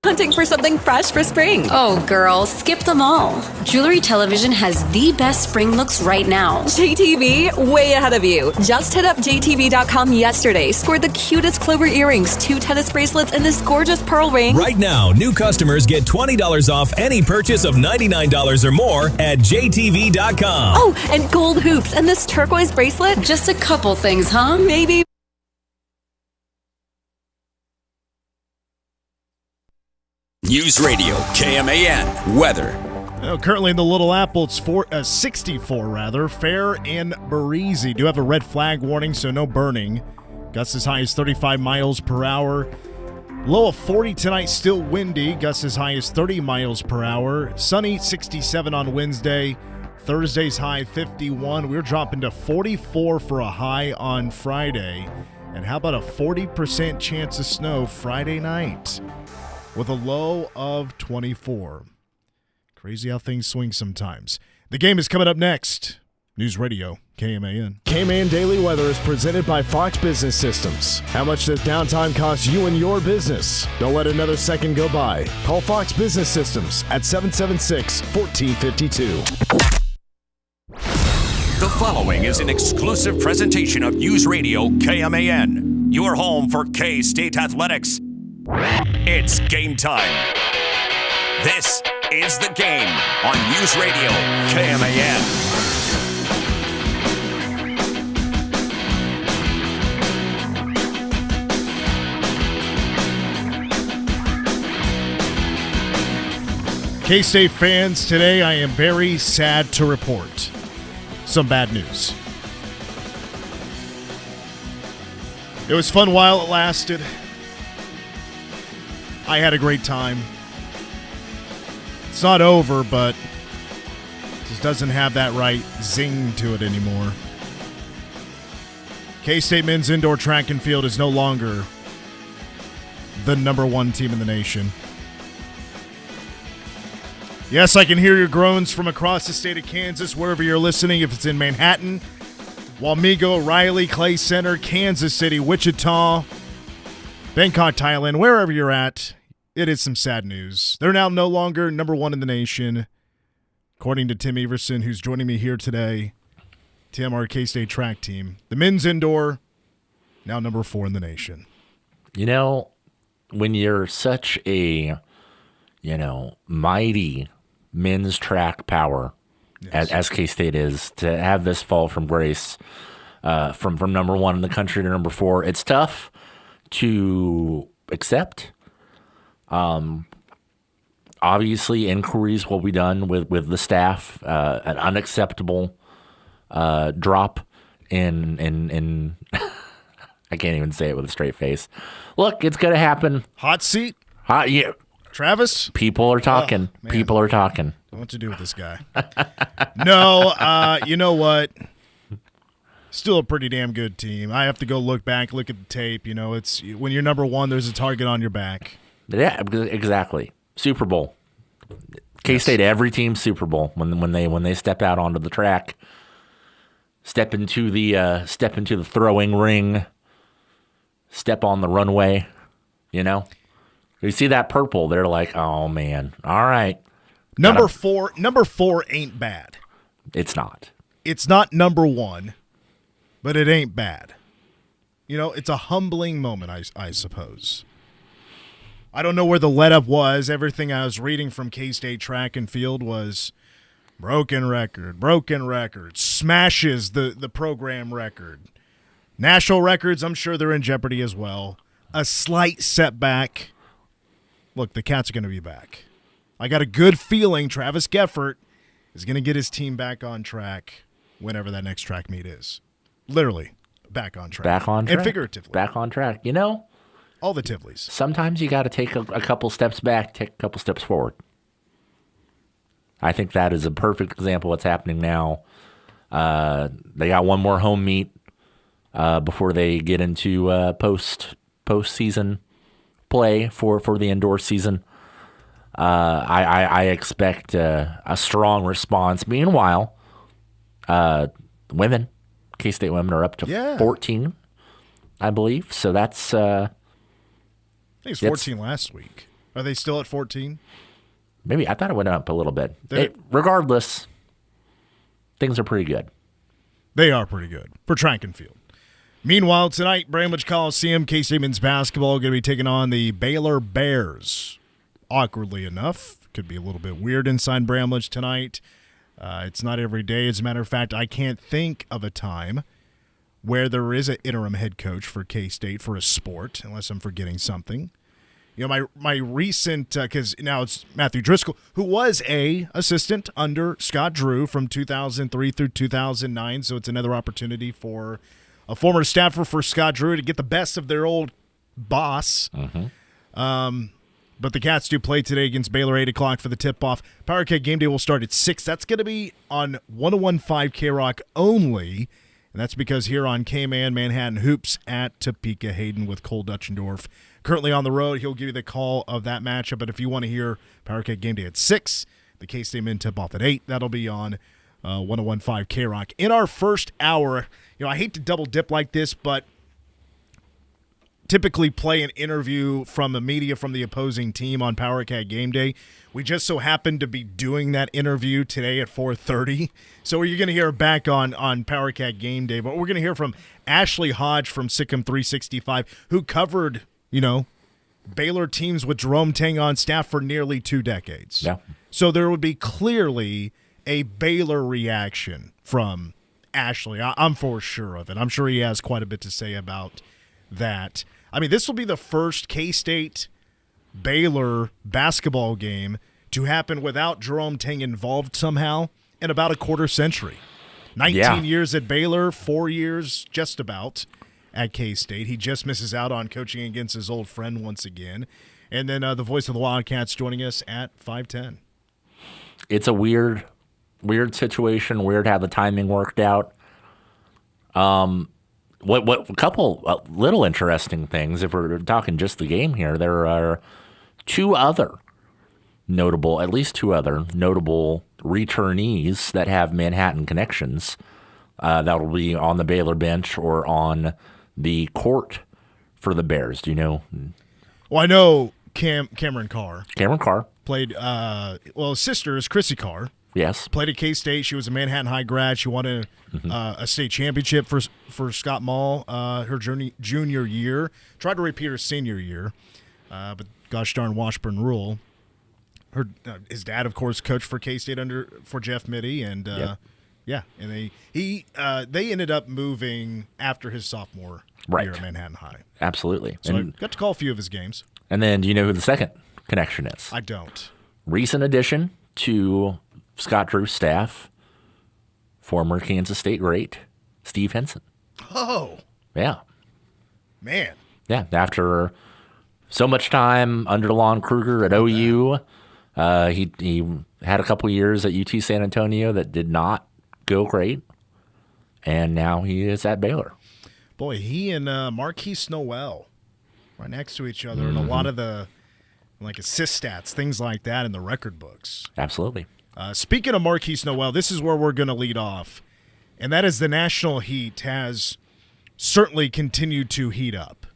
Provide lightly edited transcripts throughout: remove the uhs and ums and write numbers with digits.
Hunting for something fresh for spring. Oh, girl, skip them all. Jewelry Television has the best spring looks right now. JTV, way ahead of you. Just hit up JTV.com yesterday, scored the cutest clover earrings, 2 tennis bracelets, and this gorgeous pearl ring. Right now, new customers get $20 off any purchase of $99 or more at JTV.com. Oh, and gold hoops and this turquoise bracelet. Just a couple things, huh? Maybe. News Radio, KMAN, weather. Currently in the Little Apple, it's 64 rather. Fair and breezy. Do have a red flag warning, so no burning. Gusts as high as 35 miles per hour. Low of 40 tonight, still windy. Gusts as high as 30 miles per hour. Sunny, 67 on Wednesday. Thursday's high, 51. We're dropping to 44 for a high on Friday. And how about a 40% chance of snow Friday night with a low of 24. Crazy how things swing sometimes. The game is coming up next. News Radio, KMAN. KMAN Daily Weather is presented by Fox Business Systems. How much does downtime cost you and your business? Don't let another second go by. Call Fox Business Systems at 776-1452. The following is an exclusive presentation of News Radio, KMAN, your home for K-State athletics. It's game time. This is The Game on News Radio, KMAN. K-State fans, today I am very sad to report some bad news. It was fun while it lasted. I had a great time. It's not over, but it just doesn't have that right zing to it anymore. K-State men's indoor track and field is no longer the #1 team in the nation. Yes, I can hear your groans from across the state of Kansas, wherever you're listening, if it's in Manhattan, Wamego, Riley, Clay Center, Kansas City, Wichita, Bangkok, Thailand, wherever you're at. It is some sad news. They're now no longer #1 in the nation, according to Tim Everson, who's joining me here today. Tim, our K-State track team. The men's indoor, now #4 in the nation. You know, when you're such a, mighty men's track power, yes, as K-State is, to have this fall from grace, from #1 in the country to #4, it's tough to accept. Obviously, inquiries will be done with the staff. An unacceptable drop in I can't even say it with a straight face. Look, it's going to happen. Hot seat? Yeah. Travis? People are talking. People are talking. I don't know what to do with this guy. No, you know what? Still a pretty damn good team. I have to go look back, look at the tape. It's when you're #1, there's a target on your back. Yeah, exactly. Super Bowl. K-State, yes. Every team's Super Bowl when they step out onto the track, step into the throwing ring, step on the runway. You see that purple, they're like, oh man, all right. Number four ain't bad. It's not. It's not #1, but it ain't bad. It's a humbling moment, I suppose. I don't know where the let-up was. Everything I was reading from K-State track and field was broken record, smashes the program record. National records, I'm sure they're in jeopardy as well. A slight setback. Look, the Cats are going to be back. I got a good feeling Travis Geffert is going to get his team back on track whenever that next track meet is. Literally, back on track. Back on track. And figuratively. Back on track. All the Tivleys. Sometimes you got to take a couple steps back, take a couple steps forward. I think that is a perfect example of what's happening now. They got one more home meet before they get into postseason play for the indoor season. I expect a strong response. Meanwhile, women, K-State women are up to 14, I believe. So that's I think it's 14 last week. Are they still at 14? Maybe. I thought it went up a little bit. Regardless, things are pretty good. They are pretty good for track and field. Meanwhile, tonight, Bramlage Coliseum, K-State men's basketball going to be taking on the Baylor Bears. Awkwardly enough, could be a little bit weird inside Bramlage tonight. It's not every day. As a matter of fact, I can't think of a time where there is an interim head coach for K-State for a sport, unless I'm forgetting something. You know, my recent, because now it's Matthew Driscoll, who was a assistant under Scott Drew from 2003 through 2009, so it's another opportunity for a former staffer for Scott Drew to get the best of their old boss. But the Cats do play today against Baylor, 8 o'clock for the tip-off. Power Cat Game Day will start at 6. That's going to be on 101.5 K-Rock only, and that's because here on K-Man, Manhattan Hoops at Topeka Hayden with Cole Dutchendorf. Currently on the road, he'll give you the call of that matchup. But if you want to hear Power Cat Game Day at 6, the K-State men tip-off at 8, that'll be on 101.5 K-Rock. In our first hour, you know, I hate to double-dip like this, but typically play an interview from the media from the opposing team on Power Cat Game Day. We just so happened to be doing that interview today at 4:30. So you're going to hear back on Power Cat Game Day. But we're going to hear from Ashley Hodge from SicEm365, who covered, you know, Baylor teams with Jerome Tang on staff for nearly 2 decades. Yeah. So there would be clearly a Baylor reaction from Ashley. I'm for sure of it. I'm sure he has quite a bit to say about that. I mean, this will be the first K-State Baylor basketball game to happen without Jerome Tang involved somehow in about a quarter century. 19 years at Baylor, 4 years just about at K-State. He just misses out on coaching against his old friend once again. And then the voice of the Wildcats joining us at 5:10. It's a weird situation, weird how the timing worked out. What a couple little interesting things, if we're talking just the game here, there are at least two other notable returnees that have Manhattan connections that will be on the Baylor bench or on the court for the Bears. Do you know? Well, I know Cameron Carr. Cameron Carr. Played, his sister is Chrissy Carr. Yes. Played at K-State. She was a Manhattan High grad. She won a state championship for Scott Mall her junior year. Tried to repeat her senior year, but gosh darn Washburn rule. His dad, of course, coached for K-State for Jeff Mitty, and and they ended up moving after his sophomore year at Manhattan High. Absolutely. So I got to call a few of his games. And then, do you know who the second connection is? I don't. Recent addition to Scott Drew's staff, former Kansas State great, Steve Henson. Oh. Yeah. Man. Yeah, after so much time under Lon Kruger at OU, he had a couple years at UT San Antonio that did not go great, and now he is at Baylor. Boy, he and Marquise Noel right next to each other, and a lot of the assist stats, things like that in the record books. Absolutely. Speaking of Marquise Noel, this is where we're going to lead off, and that is the national heat has certainly continued to heat up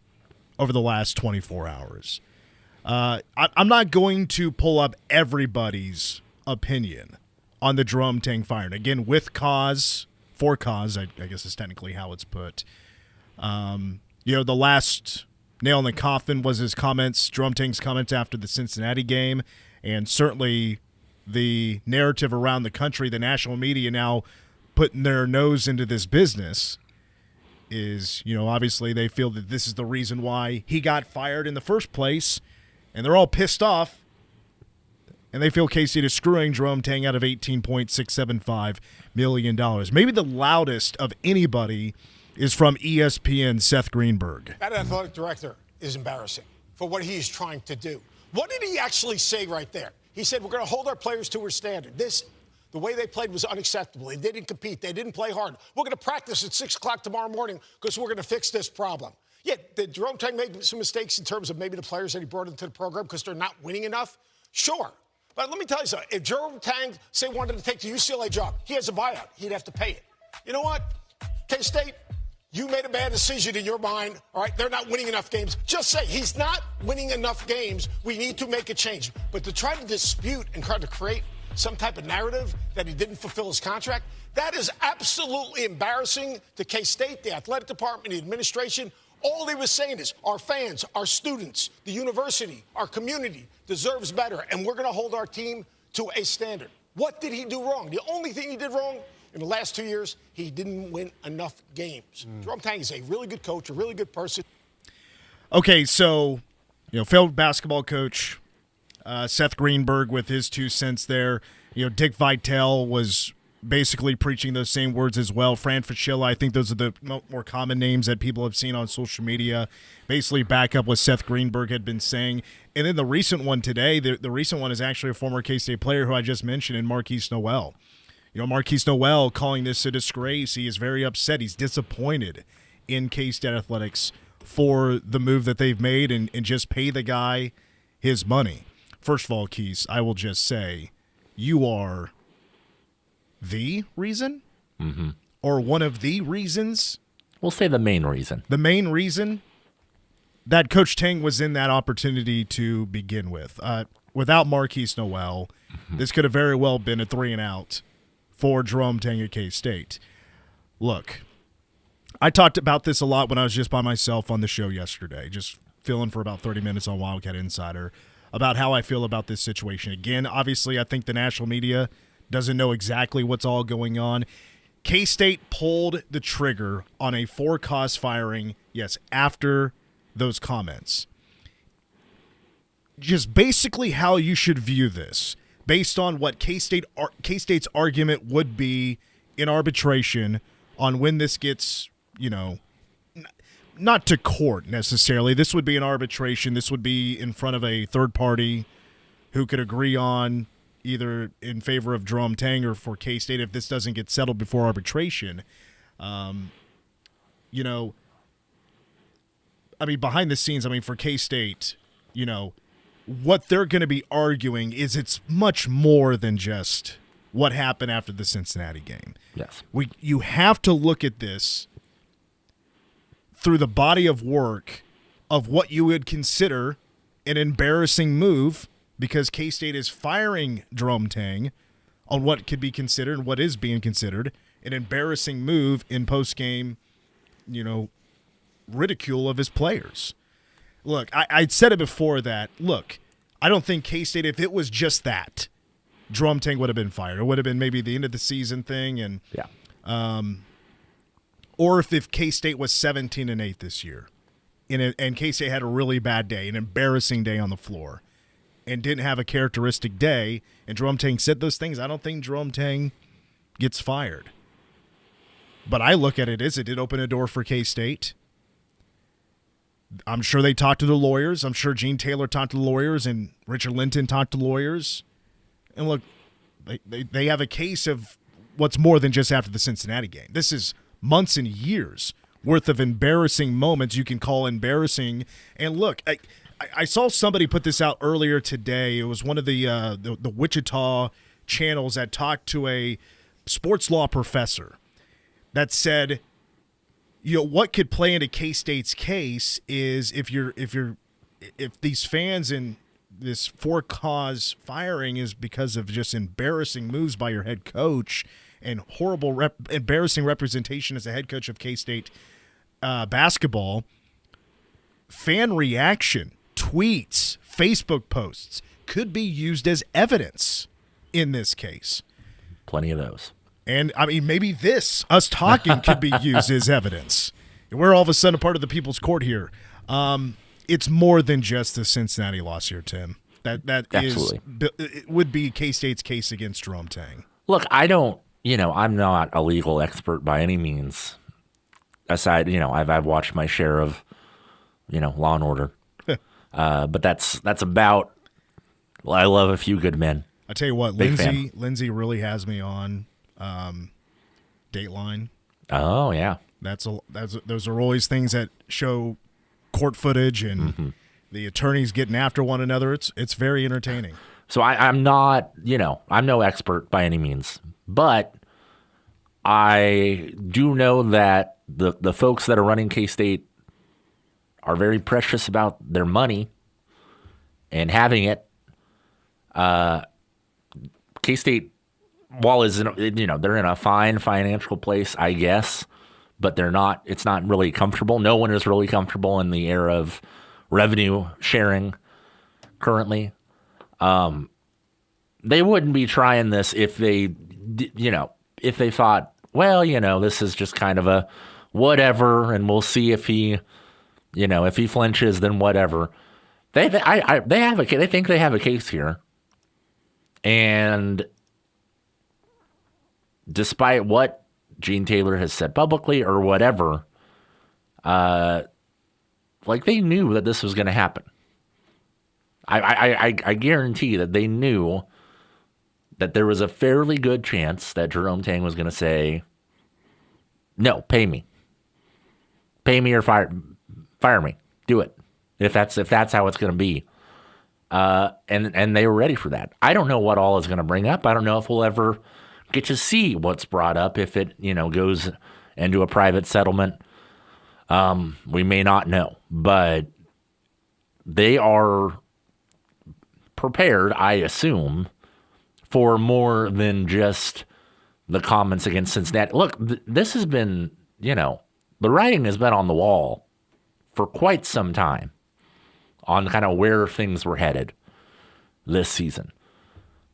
over the last 24 hours. I'm not going to pull up everybody's opinion on the Jerome Tang firing. Again, for cause, I guess is technically how it's put. The last nail in the coffin was his comments, Jerome Tang's comments after the Cincinnati game, and certainly the narrative around the country, the national media now putting their nose into this business is, obviously they feel that this is the reason why he got fired in the first place, and they're all pissed off, and they feel K-State is screwing Jerome Tang out of $18.675 million. Maybe the loudest of anybody is from ESPN, Seth Greenberg. That athletic director is embarrassing for what he's trying to do. What did he actually say right there? He said, we're going to hold our players to our standard. The way they played was unacceptable. They didn't compete. They didn't play hard. We're going to practice at 6 o'clock tomorrow morning because we're going to fix this problem. Yeah, did Jerome Tang make some mistakes in terms of maybe the players that he brought into the program because they're not winning enough? Sure. But let me tell you something. If Jerome Tang, say, wanted to take the UCLA job, he has a buyout. He'd have to pay it. You know what? K-State, You made a bad decision in your mind. All right, they're not winning enough games. Just say he's not winning enough games. We need to make a change. But to try to dispute and try to create some type of narrative that he didn't fulfill his contract, that is absolutely embarrassing to K-State, the athletic department, the administration. All he was saying is our fans, our students, the university, our community deserves better, and we're going to hold our team to a standard. What did he do wrong? The only thing he did wrong in the last 2 years, he didn't win enough games. Jerome Tang is a really good coach, a really good person. Okay, so, failed basketball coach Seth Greenberg with his 2 cents there. Dick Vitale was basically preaching those same words as well. Fran Fraschilla, I think those are the more common names that people have seen on social media, basically back up what Seth Greenberg had been saying. And then the recent one today, the recent one is actually a former K-State player who I just mentioned, in Marquise Noel. Marquise Noel calling this a disgrace. He is very upset. He's disappointed in K-State athletics for the move that they've made and just pay the guy his money. First of all, Keith, I will just say you are the reason or one of the reasons. We'll say the main reason. The main reason that Coach Tang was in that opportunity to begin with. Without Marquise Noel, this could have very well been a 3-and-out for Jerome Tang at K-State. Look, I talked about this a lot when I was just by myself on the show yesterday, just filling for about 30 minutes on Wildcat Insider, about how I feel about this situation. Again, obviously, I think the national media doesn't know exactly what's all going on. K-State pulled the trigger on a for-cause firing, yes, after those comments. Just basically how you should view this, based on what K-State's argument would be in arbitration on when this gets, not to court necessarily. This would be an arbitration. This would be in front of a third party who could agree on either in favor of Jerome Tang or for K-State if this doesn't get settled before arbitration. Behind the scenes, for K-State, what they're going to be arguing is it's much more than just what happened after the Cincinnati game. Yes. You have to look at this through the body of work of what you would consider an embarrassing move, because K-State is firing Jerome Tang on what could be considered and what is being considered an embarrassing move in post-game, ridicule of his players. Look, I'd said it before that, look, I don't think K-State, if it was just that, Jerome Tang would have been fired. It would have been maybe the end of the season thing. And or if K-State was 17-8 this year and K-State had a really bad day, an embarrassing day on the floor, and didn't have a characteristic day, and Jerome Tang said those things, I don't think Jerome Tang gets fired. But I look at it as it did open a door for K-State. I'm sure they talked to the lawyers. I'm sure Gene Taylor talked to the lawyers and Richard Linton talked to lawyers. And look, they have a case of what's more than just after the Cincinnati game. This is months and years worth of embarrassing moments you can call embarrassing. And look, I saw somebody put this out earlier today. It was one of the Wichita channels that talked to a sports law professor that said, what could play into K-State's case is if these fans and this for-cause firing is because of just embarrassing moves by your head coach and horrible embarrassing representation as a head coach of K-State basketball, fan reaction, tweets, Facebook posts could be used as evidence in this case. Plenty of those. And, maybe us talking could be used as evidence. We're all of a sudden a part of the people's court here. It's more than just the Cincinnati loss here, Tim. That Absolutely. It would be K-State's case against Jerome Tang. Look, I'm not a legal expert by any means. Aside, I've watched my share of, Law and Order. But that's about, I love a few good men. I tell you what, Lindsay really has me on Dateline. Oh yeah, those are always things that show court footage and the attorneys getting after one another. It's very entertaining. So I'm not, I'm no expert by any means, but I do know that the folks that are running K-State are very precious about their money and having it. K-State, while they're in a fine financial place, I guess, but they're not. It's not really comfortable. No one is really comfortable in the era of revenue sharing currently. They wouldn't be trying this if they, if they thought, well, this is just kind of a whatever, and we'll see if he, if he flinches, then whatever. They think they have a case here, and despite what Gene Taylor has said publicly or whatever, they knew that this was going to happen. I guarantee that they knew that there was a fairly good chance that Jerome Tang was going to say, no, pay me or fire me, do it. If that's how it's going to be. And they were ready for that. I don't know what all is going to bring up. I don't know if we'll ever get to see what's brought up if it, goes into a private settlement. We may not know, but they are prepared, I assume, for more than just the comments against Cincinnati. Look, this has been, the writing has been on the wall for quite some time on kind of where things were headed this season.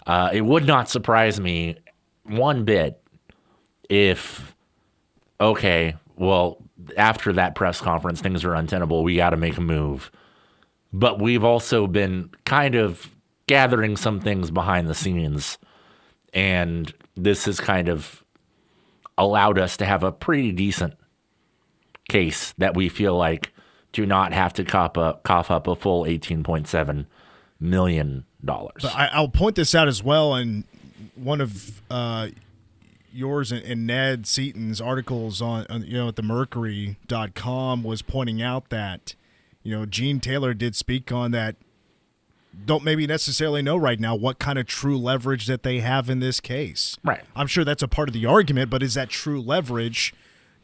It would not surprise me one bit if, okay, well, after that press conference, things are untenable. We got to make a move. But we've also been kind of gathering some things behind the scenes, and this has kind of allowed us to have a pretty decent case that we feel like do not have to cough up a full $18.7 million. But I'll point this out as well, and one of yours and Ned Seaton's articles on at themercury.com was pointing out that Gene Taylor did speak on that. Don't maybe necessarily know right now what kind of true leverage that they have in this case. Right. I'm sure that's a part of the argument, but is that true leverage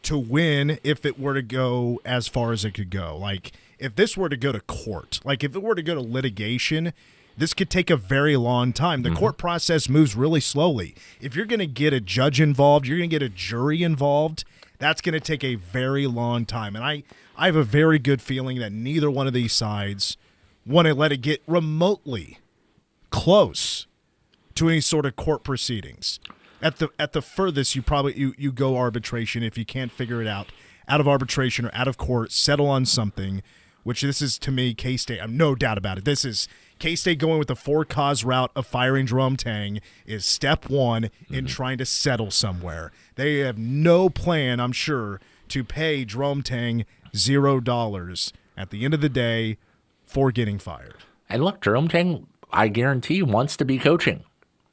to win if it were to go as far as it could go? Like, if this were to go to court, like if it were to go to litigation, this could take a very long time. The court process moves really slowly. If you're going to get a judge involved, you're going to get a jury involved, that's going to take a very long time. And I have a very good feeling that neither one of these sides want to let it get remotely close to any sort of court proceedings. At the furthest, you go arbitration if you can't figure it out of arbitration or out of court, settle on something, which this is, to me, K-State. I'm no doubt about it. This is K-State going with the for-cause route of firing Jerome Tang is step one in trying to settle somewhere. They have no plan, I'm sure, to pay Jerome Tang $0 at the end of the day for getting fired. And look, Jerome Tang, I guarantee, wants to be coaching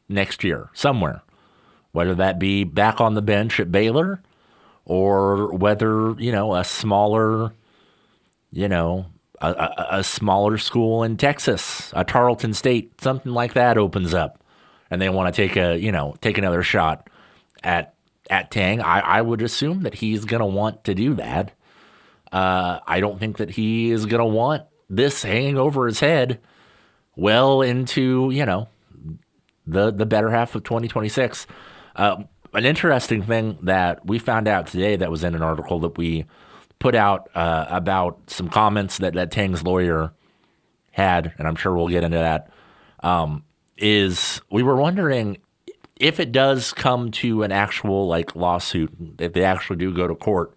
next year somewhere, whether that be back on the bench at Baylor or whether, a smaller, a smaller school in Texas, a Tarleton State, something like that opens up and they want to take another shot at Tang. I would assume that he's going to want to do that. I don't think that he is going to want this hanging over his head well into, the better half of 2026. An interesting thing that we found out today that was in an article that we put out about some comments that Tang's lawyer had, and I'm sure we'll get into that, is we were wondering if it does come to an actual lawsuit, if they actually do go to court,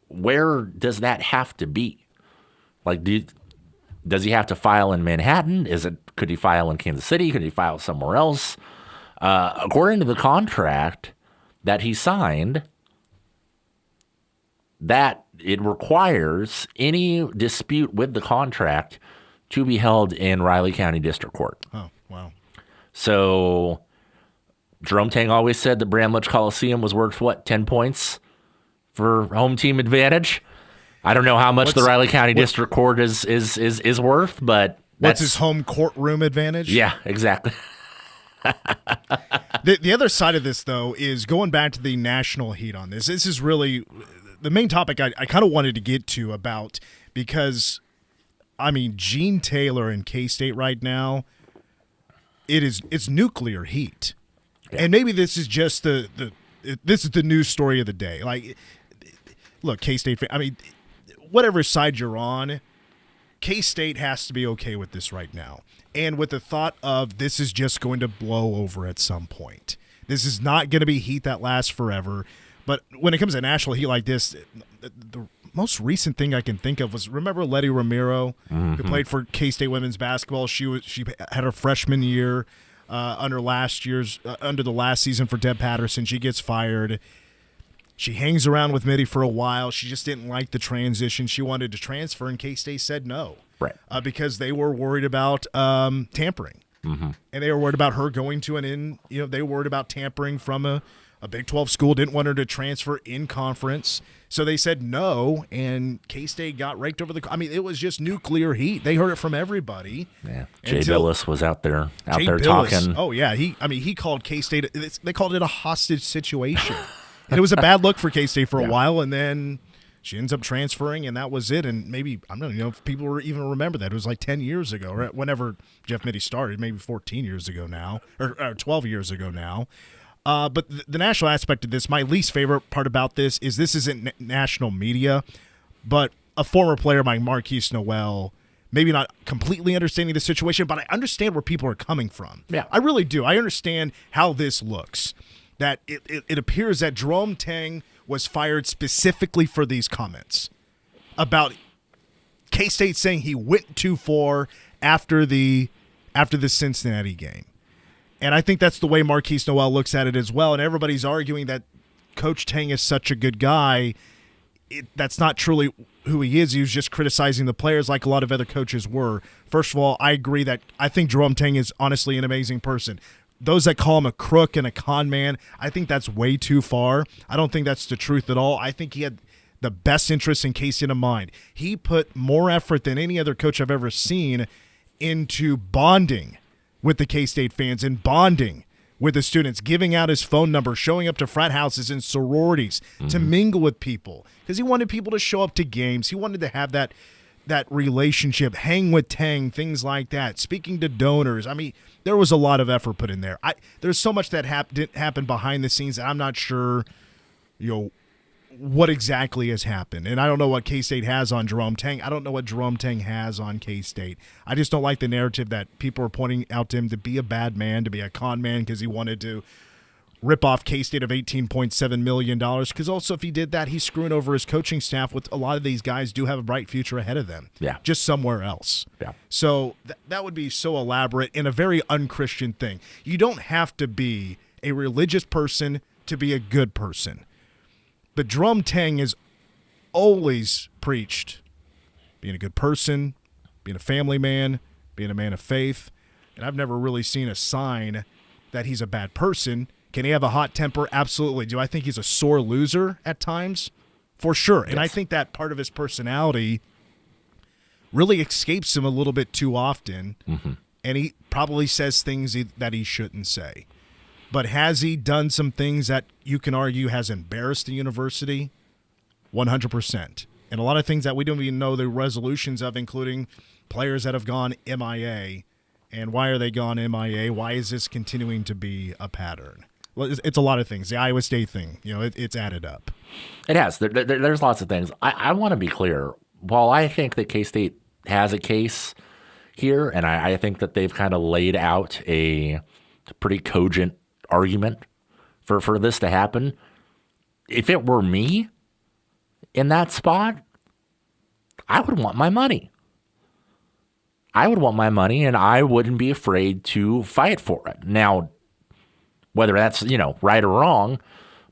where does that have to be? Does he have to file in Manhattan? Could he file in Kansas City? Could he file somewhere else? According to the contract that he signed, that it requires any dispute with the contract to be held in Riley County District Court. Oh, wow. So Jerome Tang always said the Bramlage Coliseum was worth, 10 points for home team advantage? I don't know how much the Riley County District Court is worth, but what's his home courtroom advantage? Yeah, exactly. The other side of this, though, is going back to the national heat on this. This is really the main topic I kind of wanted to get to about because, I mean, Gene Taylor in K-State right now, it's nuclear heat. Yeah. And maybe this is just this is the news story of the day. Like, look, K-State, I mean, whatever side you're on, K-State has to be okay with this right now. And with the thought of this is just going to blow over at some point. This is not going to be heat that lasts forever. But when it comes to national heat like this, the most recent thing I can think of was, remember Letty Ramiro, who played for K-State women's basketball? She had her freshman year under the last season for Deb Patterson. She gets fired. She hangs around with Mitty for a while. She just didn't like the transition. She wanted to transfer, and K-State said no. Right. Because they were worried about tampering. And they were worried about her going to they were worried about tampering from a Big 12 school, didn't want her to transfer in conference. So they said no, and K-State got raked over the – I mean, it was just nuclear heat. They heard it from everybody. Yeah. Jay Billis was out there talking. Oh, yeah. He called K-State – they called it a hostage situation. And it was a bad look for K-State for a while, and then she ends up transferring, and that was it. And maybe, I don't know if people even remember that. It was like 10 years ago, or whenever Jeff Mitty started, maybe 14 years ago now, or 12 years ago now. But the national aspect of this, my least favorite part about this isn't national media, but a former player like Marquise Noel, maybe not completely understanding the situation, but I understand where people are coming from. Yeah. I really do. I understand how this looks. That it appears that Jerome Tang was fired specifically for these comments about K-State saying he went too far after the Cincinnati game. And I think that's the way Marquise Noel looks at it as well. And everybody's arguing that Coach Tang is such a good guy. That's not truly who he is. He was just criticizing the players like a lot of other coaches were. First of all, I agree that I think Jerome Tang is honestly an amazing person. Those that call him a crook and a con man, I think that's way too far. I don't think that's the truth at all. I think he had the best interest in K-State in mind. He put more effort than any other coach I've ever seen into bonding with the K-State fans and bonding with the students, giving out his phone number, showing up to frat houses and sororities to mingle with people because he wanted people to show up to games. He wanted to have that relationship, hang with Tang, things like that, speaking to donors. I mean, there was a lot of effort put in there. There's so much that didn't happen behind the scenes that I'm not sure, what exactly has happened. And I don't know what K-State has on Jerome Tang. I don't know what Jerome Tang has on K-State. I just don't like the narrative that people are pointing out to him to be a bad man, to be a con man because he wanted to rip off K-State of $18.7 million. Because also if he did that, he's screwing over his coaching staff. With a lot of these guys do have a bright future ahead of them. Yeah. Just somewhere else. Yeah. So that would be so elaborate and a very unchristian thing. You don't have to be a religious person to be a good person. But Jerome Tang has always preached being a good person, being a family man, being a man of faith. And I've never really seen a sign that he's a bad person. Can he have a hot temper? Absolutely. Do I think he's a sore loser at times? For sure. Yes. And I think that part of his personality really escapes him a little bit too often. And he probably says things that he shouldn't say. But has he done some things that you can argue has embarrassed the university? 100%. And a lot of things that we don't even know the resolutions of, including players that have gone MIA. And why are they gone MIA? Why is this continuing to be a pattern? Well, it's a lot of things. The Iowa State thing, it's added up. It has. There's lots of things. I want to be clear. While I think that K-State has a case here, and I think that they've kind of laid out a pretty cogent argument for this to happen, if it were me in that spot, I would want my money. I would want my money, and I wouldn't be afraid to fight for it. Now, whether that's, right or wrong,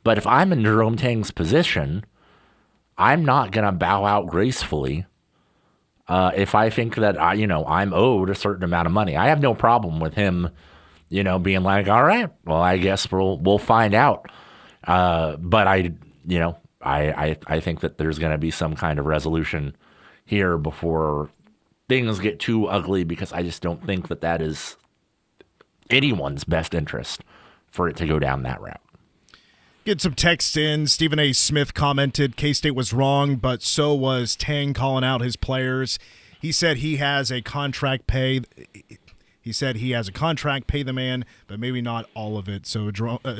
but if I'm in Jerome Tang's position, I'm not going to bow out gracefully if I think that, I'm owed a certain amount of money. I have no problem with him, being like, all right, well, I guess we'll find out. But I think that there's going to be some kind of resolution here before things get too ugly, because I just don't think that is anyone's best interest for it to go down that route. Get some text in. Stephen A. Smith commented, K-State was wrong, but so was Tang calling out his players. He said he has a contract pay. He said he has a contract, pay the man, but maybe not all of it. So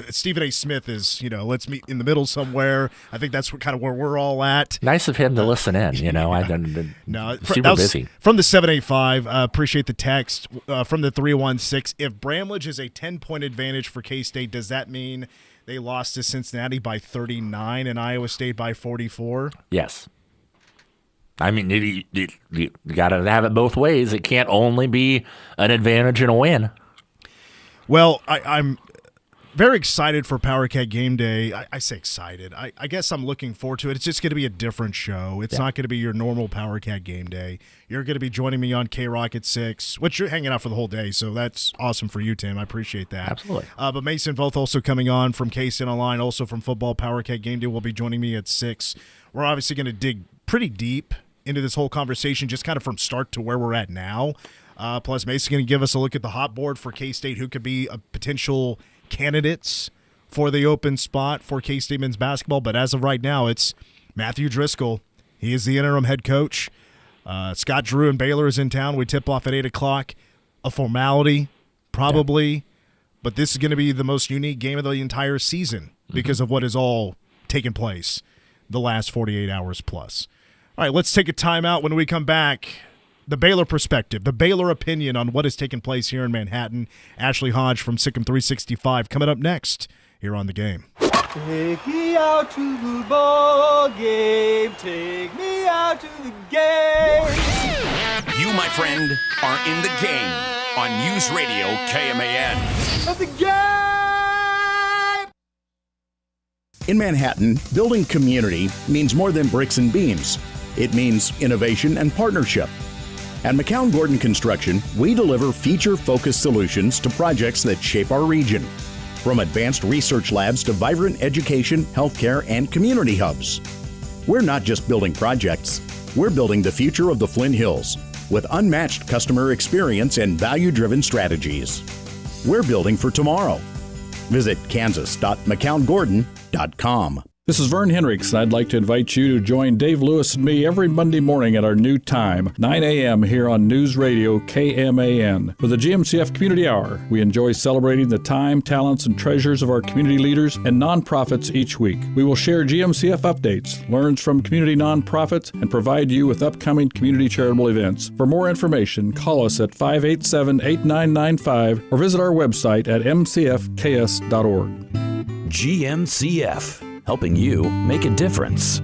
Stephen A. Smith is, let's meet in the middle somewhere. I think that's kind of where we're all at. Nice of him to listen in, super busy. From the 785, appreciate the text. From the 316, if Bramlage is a 10-point advantage for K-State, does that mean they lost to Cincinnati by 39 and Iowa State by 44? Yes. I mean, you got to have it both ways. It can't only be an advantage and a win. Well, I'm very excited for Power Cat Game Day. I say excited. I guess I'm looking forward to it. It's just going to be a different show. It's not going to be your normal Power Cat Game Day. You're going to be joining me on K-Rock at 6, which you're hanging out for the whole day, so that's awesome for you, Tim. I appreciate that. Absolutely. But Mason Voth also coming on from K-State Online, also from Football Power Cat Game Day, will be joining me at 6. We're obviously going to dig pretty deep into this whole conversation, just kind of from start to where we're at now. Plus, Mason's going to give us a look at the hot board for K-State, who could be potential candidates for the open spot for K-State men's basketball. But as of right now, it's Matthew Driscoll. He is the interim head coach. Scott Drew and Baylor is in town. We tip off at 8 o'clock. A formality, probably. But this is going to be the most unique game of the entire season because of what has all taken place the last 48 hours plus. All right, let's take a timeout. When we come back, the Baylor perspective, the Baylor opinion on what has taken place here in Manhattan. Ashley Hodge from SicEm365 coming up next here on The Game. Take me out to the ball game. Take me out to the game. You, my friend, are in the game on News Radio KMAN. At the game! In Manhattan, building community means more than bricks and beams. It means innovation and partnership. At McCown Gordon Construction, we deliver feature-focused solutions to projects that shape our region. From advanced research labs to vibrant education, healthcare, and community hubs. We're not just building projects, we're building the future of the Flint Hills with unmatched customer experience and value-driven strategies. We're building for tomorrow. Visit kansas.mccown-gordon.com. This is Vern Hendricks, and I'd like to invite you to join Dave Lewis and me every Monday morning at our new time, 9 a.m. here on News Radio KMAN. For the GMCF Community Hour, we enjoy celebrating the time, talents, and treasures of our community leaders and nonprofits each week. We will share GMCF updates, learn from community nonprofits, and provide you with upcoming community charitable events. For more information, call us at 587-8995 or visit our website at mcfks.org. GMCF. Helping you make a difference.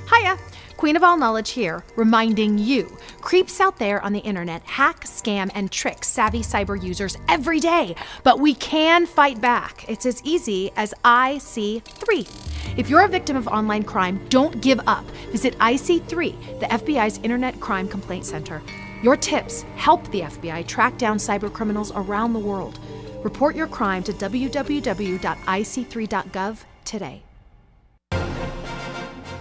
Hiya, Queen of All Knowledge here, reminding you, creeps out there on the internet hack, scam, and trick savvy cyber users every day, but we can fight back. It's as easy as IC3. If you're a victim of online crime, don't give up. Visit IC3, the FBI's Internet Crime Complaint Center. Your tips help the FBI track down cyber criminals around the world. Report your crime to www.ic3.gov today.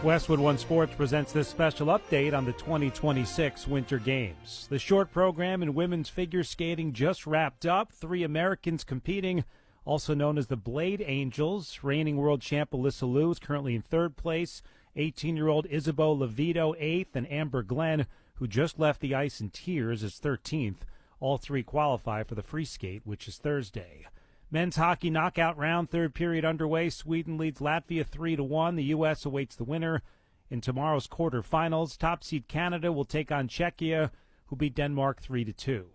Westwood One Sports presents this special update on the 2026 Winter Games. The short program in women's figure skating just wrapped up. 3 Americans competing, also known as the Blade Angels. Reigning world champ Alyssa Liu is currently in 3rd place. 18-year-old Isabeau Levito 8th, and Amber Glenn, who just left the ice in tears, is 13th. All 3 qualify for the free skate, which is Thursday. Men's hockey knockout round, 3rd period underway. Sweden leads Latvia 3-1. The U.S. awaits the winner in tomorrow's quarterfinals. Top seed Canada will take on Czechia, who beat Denmark 3-2.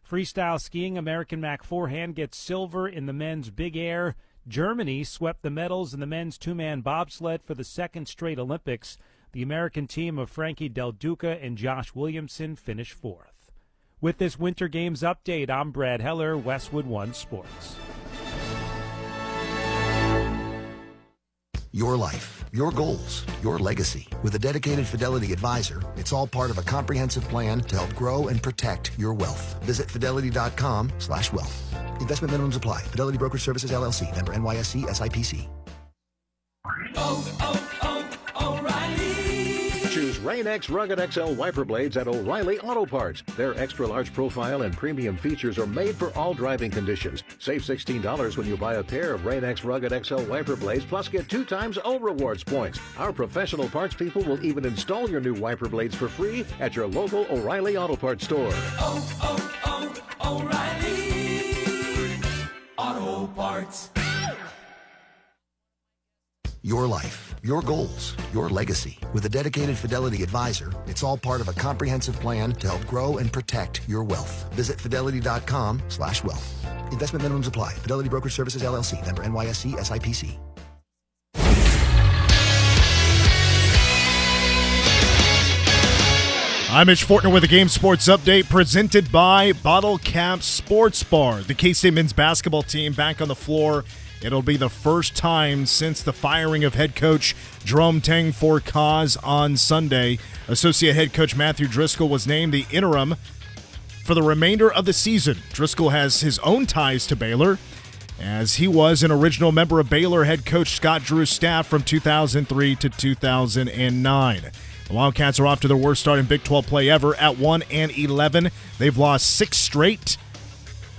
Freestyle skiing, American Mac forehand gets silver in the men's big air. Germany swept the medals in the men's 2-man bobsled for the 2nd straight Olympics. The American team of Frankie Del Duca and Josh Williamson finished 4th. With this Winter Games update, I'm Brad Heller, Westwood One Sports. Your life, your goals, your legacy. With a dedicated Fidelity advisor, it's all part of a comprehensive plan to help grow and protect your wealth. Visit fidelity.com/wealth. Investment minimums apply. Fidelity Brokerage Services, LLC. Member NYSE, SIPC. O'Reilly. Choose Rain-X Rugged XL wiper blades at O'Reilly Auto Parts. Their extra-large profile and premium features are made for all driving conditions. Save $16 when you buy a pair of Rain-X Rugged XL wiper blades, plus get 2 times O-Rewards points. Our professional parts people will even install your new wiper blades for free at your local O'Reilly Auto Parts store. O'Reilly Auto Parts. Your life, your goals, your legacy. With a dedicated Fidelity advisor, it's all part of a comprehensive plan to help grow and protect your wealth. Visit fidelity.com/wealth. Investment minimums apply. Fidelity Brokerage Services, LLC. Member NYSE, SIPC. I'm Mitch Fortner with a Game Sports Update presented by Bottle Cap Sports Bar. The K-State men's basketball team back on the floor. It'll be the first time since the firing of head coach Jerome Tang for cause on Sunday. Associate head coach Matthew Driscoll was named the interim for the remainder of the season. Driscoll has his own ties to Baylor, as he was an original member of Baylor head coach Scott Drew's staff from 2003 to 2009. The Wildcats are off to their worst start in Big 12 play ever at 1-11. They've lost 6 straight.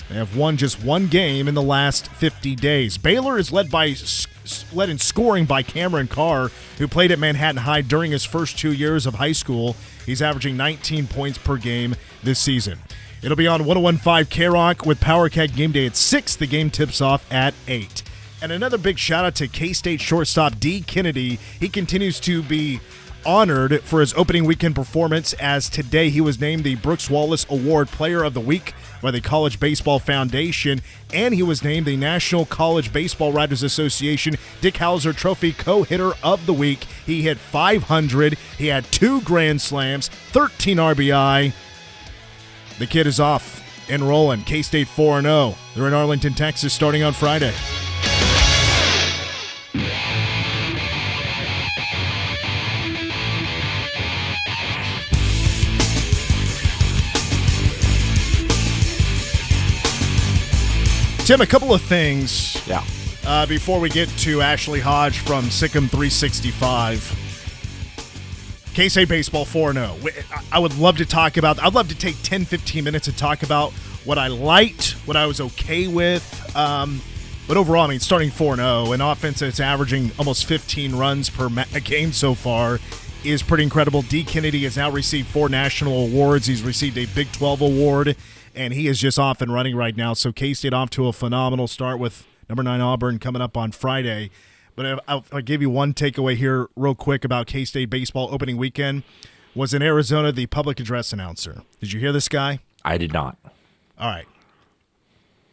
They have won just 1 game in the last 50 days. Baylor is led in scoring by Cameron Carr, who played at Manhattan High during his first 2 years of high school. He's averaging 19 points per game this season. It'll be on 101.5 K-Rock with PowerCat Game Day at 6. The game tips off at 8. And another big shout-out to K-State shortstop D. Kennedy. He continues to be honored for his opening weekend performance, as today he was named the Brooks Wallace Award Player of the Week by the College Baseball Foundation, and he was named the National College Baseball Writers Association Dick Hauser Trophy Co-Hitter of the Week. He hit 500. He had 2 grand slams, 13 RBI. The kid is off and rolling. K-State 4-0. They're in Arlington, Texas, starting on Friday. Tim, a couple of things before we get to Ashley Hodge from SicEm365. K-State baseball 4-0. I would love to talk about – I'd love to take 10, 15 minutes to talk about what I liked, what I was okay with. But overall, I mean, starting 4-0, an offense that's averaging almost 15 runs per game so far is pretty incredible. D. Kennedy has now received 4 national awards. He's received a Big 12 award, and he is just off and running right now. So K-State off to a phenomenal start with number 9 Auburn coming up on Friday. But I'll give you one takeaway here real quick about K-State baseball opening weekend. Was in Arizona the public address announcer. Did you hear this guy? I did not. All right.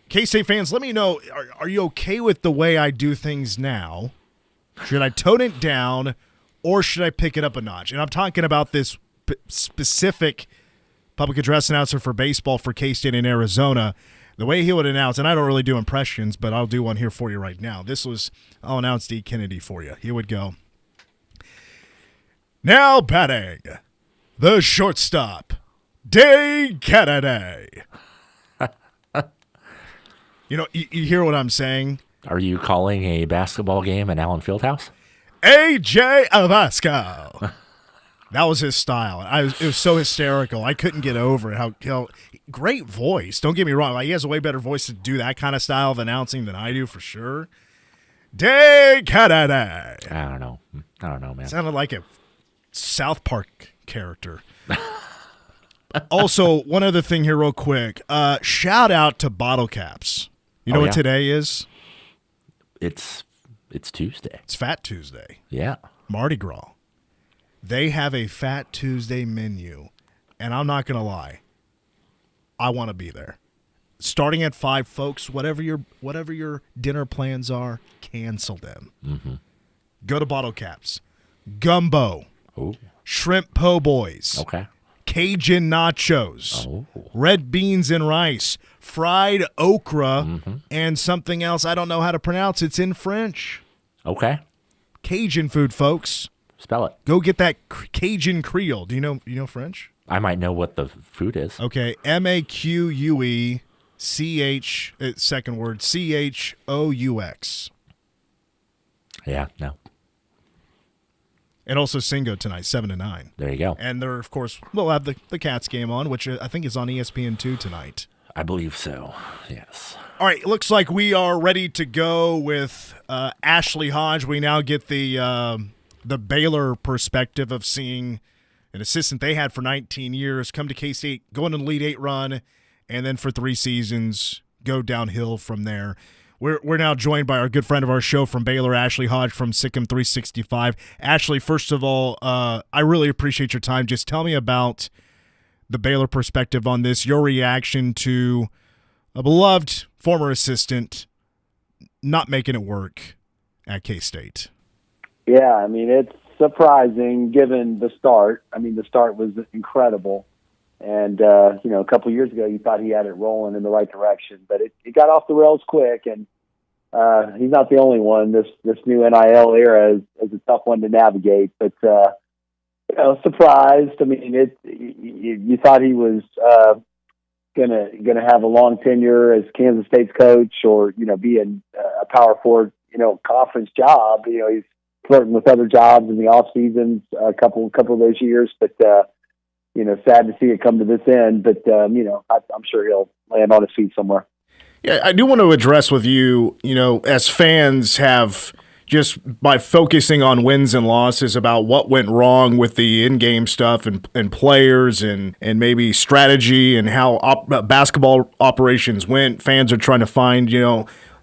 K-State fans, let me know, are you okay with the way I do things now? Should I tone it down, or should I pick it up a notch? And I'm talking about this specific public address announcer for baseball for K-State in Arizona. The way he would announce, and I don't really do impressions, but I'll do one here for you right now. I'll announce D. Kennedy for you. He would go, now batting, the shortstop, D. Kennedy. You hear what I'm saying? Are you calling a basketball game at Allen Fieldhouse? A.J. Avasco. That was his style. It was so hysterical. I couldn't get over it. How great voice. Don't get me wrong. He has a way better voice to do that kind of style of announcing than I do, for sure. Day Kennedy. I don't know, man. Sounded like a South Park character. Also, one other thing here real quick. Shout out to Bottle Caps. You know what today is? It's Tuesday. It's Fat Tuesday. Yeah. Mardi Gras. They have a Fat Tuesday menu, and I'm not going to lie. I want to be there. Starting at 5, folks, whatever your dinner plans are, cancel them. Mm-hmm. Go to Bottle Caps. Gumbo. Ooh. Shrimp po' boys. Okay. Cajun nachos. Oh. Red beans and rice. Fried okra. And something else I don't know how to pronounce. It's in French. Okay. Cajun food, folks. Spell it. Go get that Cajun Creole. Do you know French? I might know what the food is. Okay, MAQUECH, second word, CHOUX. Yeah, no. And also Singo tonight, 7-9. There you go. And they're, of course, we'll have the Cats game on, which I think is on ESPN2 tonight. I believe so, yes. All right, it looks like we are ready to go with Ashley Hodge. We now get the Baylor perspective of seeing an assistant they had for 19 years come to K-State, go on an Elite Eight run, and then for 3 seasons go downhill from there. We're now joined by our good friend of our show from Baylor, Ashley Hodge from SicEm365. Ashley, first of all, I really appreciate your time. Just tell me about the Baylor perspective on this, your reaction to a beloved former assistant not making it work at K-State. Yeah, I mean, it's surprising given the start. I mean, the start was incredible. And, a couple of years ago, you thought he had it rolling in the right direction. But it got off the rails quick, and he's not the only one. This new NIL era is a tough one to navigate. But, surprised. I mean, you thought he was gonna have a long tenure as Kansas State's coach, or be in a Power 4 conference job. He's flirting with other jobs in the off seasons a couple of those years, but sad to see it come to this end. But I'm sure he'll land on his feet somewhere. Yeah, I do want to address with you, as fans have, just by focusing on wins and losses, about what went wrong with the in-game stuff and players and maybe strategy and how basketball operations went. Fans are trying to find,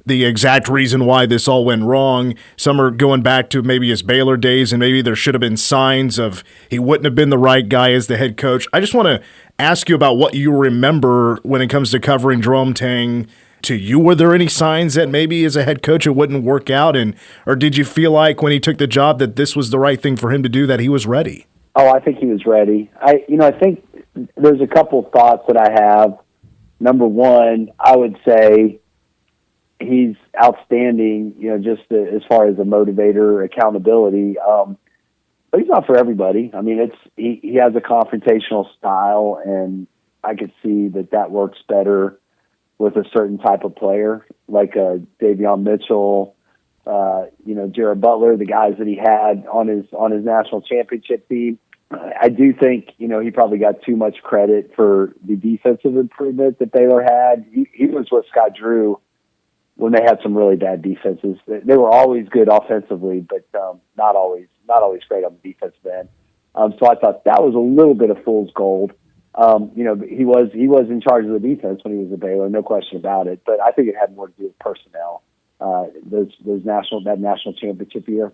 the exact reason why this all went wrong. Some are going back to maybe his Baylor days, and maybe there should have been signs of he wouldn't have been the right guy as the head coach. I just want to ask you about what you remember when it comes to covering Jerome Tang to you. Were there any signs that maybe as a head coach it wouldn't work out, or did you feel like when he took the job that this was the right thing for him to do, that he was ready? Oh, I think he was ready. I think there's a couple of thoughts that I have. Number one, I would say he's outstanding, just as far as a motivator, accountability. But he's not for everybody. I mean, he has a confrontational style, and I could see that works better with a certain type of player, like Davion Mitchell, Jared Butler, the guys that he had on his national championship team. I do think, he probably got too much credit for the defensive improvement that Baylor had. He was with Scott Drew when they had some really bad defenses. They were always good offensively, but not always great on the defensive end. So I thought that was a little bit of fool's gold. He was in charge of the defense when he was at Baylor, no question about it. But I think it had more to do with personnel. That national championship year.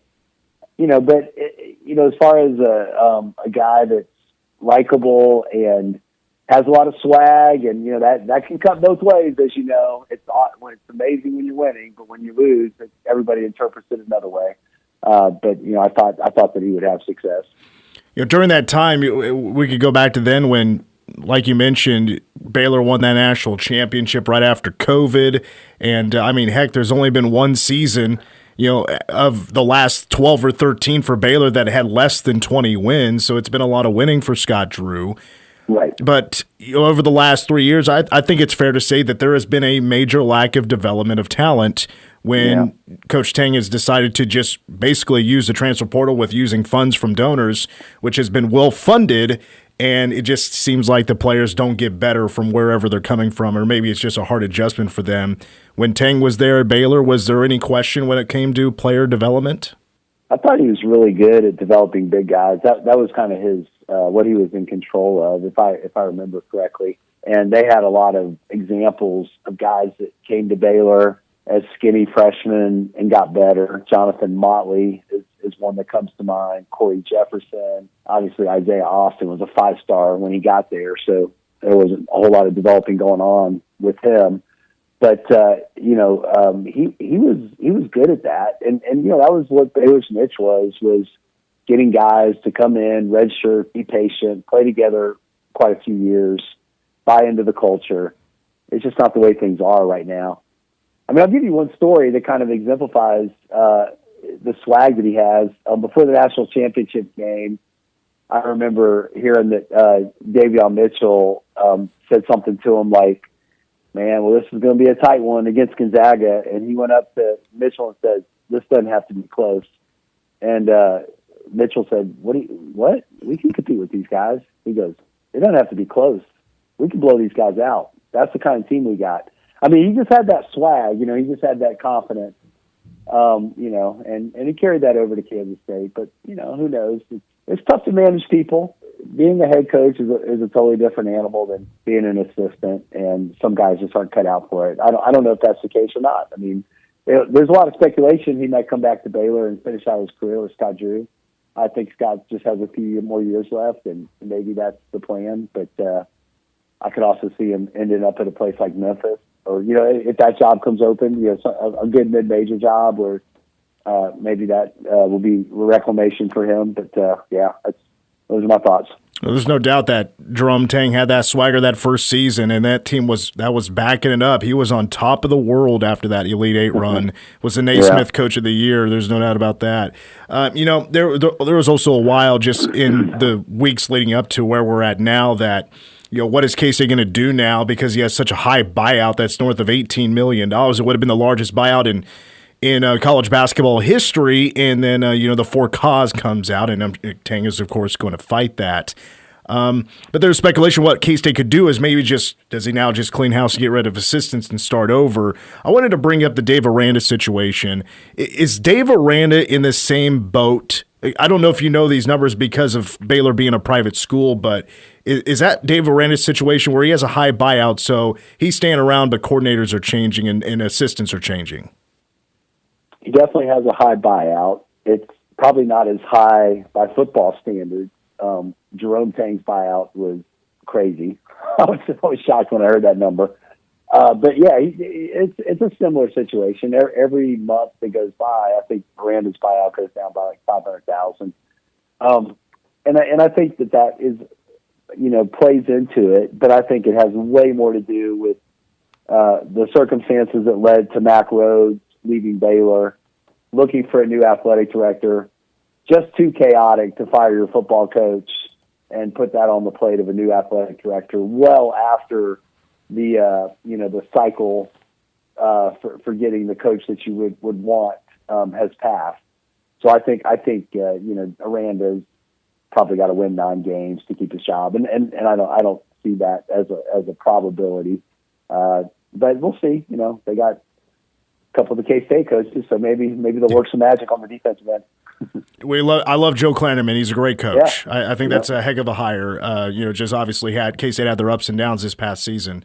But as far as a guy that's likable and has a lot of swag, and that can cut both ways, as you know. It's amazing when you're winning, but when you lose, everybody interprets it another way. But I thought that he would have success. During that time, we could go back to then when, like you mentioned, Baylor won that national championship right after COVID. And, there's only been one season, of the last 12 or 13 for Baylor that had less than 20 wins. So it's been a lot of winning for Scott Drew. Right. But over the last 3 years, I think it's fair to say that there has been a major lack of development of talent when Coach Tang has decided to just basically use the transfer portal with using funds from donors, which has been well-funded, and it just seems like the players don't get better from wherever they're coming from, or maybe it's just a hard adjustment for them. When Tang was there at Baylor, was there any question when it came to player development? I thought he was really good at developing big guys. That was kind of his what he was in control of, if I remember correctly. And they had a lot of examples of guys that came to Baylor as skinny freshmen and got better. Jonathan Motley is one that comes to mind. Corey Jefferson. Obviously, Isaiah Austin was a 5-star when he got there, so there wasn't a whole lot of developing going on with him. But he was good at that, and that was what Baylor's niche was getting guys to come in, redshirt, be patient, play together quite a few years, buy into the culture. It's just not the way things are right now. I'll give you one story that kind of exemplifies the swag that he has. Before the national championship game, I remember hearing that Davion Mitchell said something to him like, "Man, well, this is going to be a tight one against Gonzaga." And he went up to Mitchell and said, "This doesn't have to be close." And Mitchell said, what? We can compete with these guys. He goes, it doesn't have to be close. We can blow these guys out. That's the kind of team we got. I mean, he just had that swag, he just had that confidence, and he carried that over to Kansas State. But, who knows? It's tough to manage people. Being a head coach is a totally different animal than being an assistant, and some guys just aren't cut out for it. I don't know if that's the case or not. I mean, there's a lot of speculation he might come back to Baylor and finish out his career with Scott Drew. I think Scott just has a few more years left, and maybe that's the plan. But I could also see him ending up at a place like Memphis, or if that job comes open, a good mid-major job, or maybe that will be reclamation for him. But those are my thoughts. Well, there's no doubt that Jerome Tang had that swagger that first season, and that team was backing it up. He was on top of the world after that Elite Eight run. Was the Naismith Coach of the Year. There's no doubt about that. There was also a while just in the weeks leading up to where we're at now that, what is K-State going to do now because he has such a high buyout that's north of $18 million. It would have been the largest buyout in college basketball history, and then the For Cause comes out, and Tang is, of course, going to fight that. But there's speculation what K-State could do is maybe does he now just clean house and get rid of assistants and start over? I wanted to bring up the Dave Aranda situation. Is Dave Aranda in the same boat? I don't know if you know these numbers because of Baylor being a private school, but is that Dave Aranda's situation where he has a high buyout, so he's staying around, but coordinators are changing and assistants are changing? He definitely has a high buyout. It's probably not as high by football standards. Jerome Tang's buyout was crazy. I was shocked when I heard that number. But yeah, it's a similar situation. Every month that goes by, I think Miranda's buyout goes down by like $500,000. And I think that is, plays into it. But I think it has way more to do with the circumstances that led to Mack Rhodes leaving Baylor, looking for a new athletic director. Just too chaotic to fire your football coach and put that on the plate of a new athletic director well after the cycle for getting the coach that you would want has passed. So I think Aranda's probably got to win 9 games to keep his job, and I don't see that as a probability. But we'll see. They got a couple of the K-State coaches, so maybe they'll work some magic on the defensive end. I love Joe Klanderman. He's a great coach. Yeah. I think that's a heck of a hire. Just obviously K-State had their ups and downs this past season.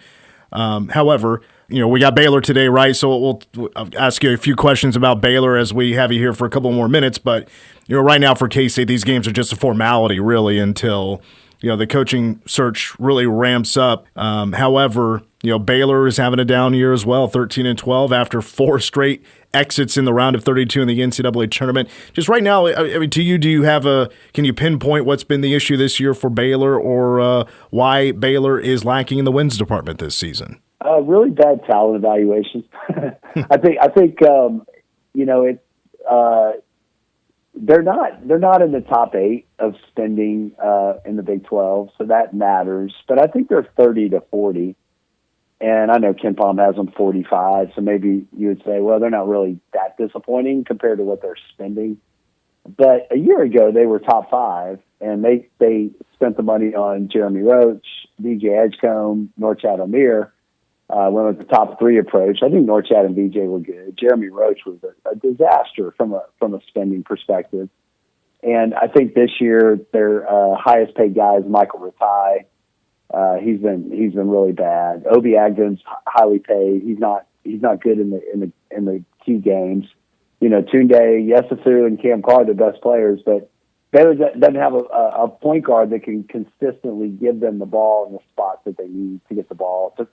However, we got Baylor today, right? So we'll ask you a few questions about Baylor as we have you here for a couple more minutes. But right now for K-State, these games are just a formality, really, until the coaching search really ramps up. However, Baylor is having a down year as well, 13-12 after 4 straight exits in the round of 32 in the NCAA tournament. Just right now, I mean, to you, can you pinpoint what's been the issue this year for Baylor, or why Baylor is lacking in the wins department this season? Really bad talent evaluation. I think they're not in the top 8 of spending in the Big 12, so that matters. But I think they're 30-40. And I know Ken Palm has them 45, so maybe you would say, well, they're not really that disappointing compared to what they're spending. But a year ago, they were top 5, and they spent the money on Jeremy Roach, VJ Edgecombe, Norchad Amir, went with the top 3 approach. I think Norchad and VJ were good. Jeremy Roach was a disaster from a spending perspective. And I think this year their highest paid guy is Michael Ratai. He's been really bad. Obi Agdon's highly paid. He's not good in the key games. Tunde Yesufu and Cam Carr are the best players, but Baylor doesn't have a point guard that can consistently give them the ball in the spots that they need to get the ball to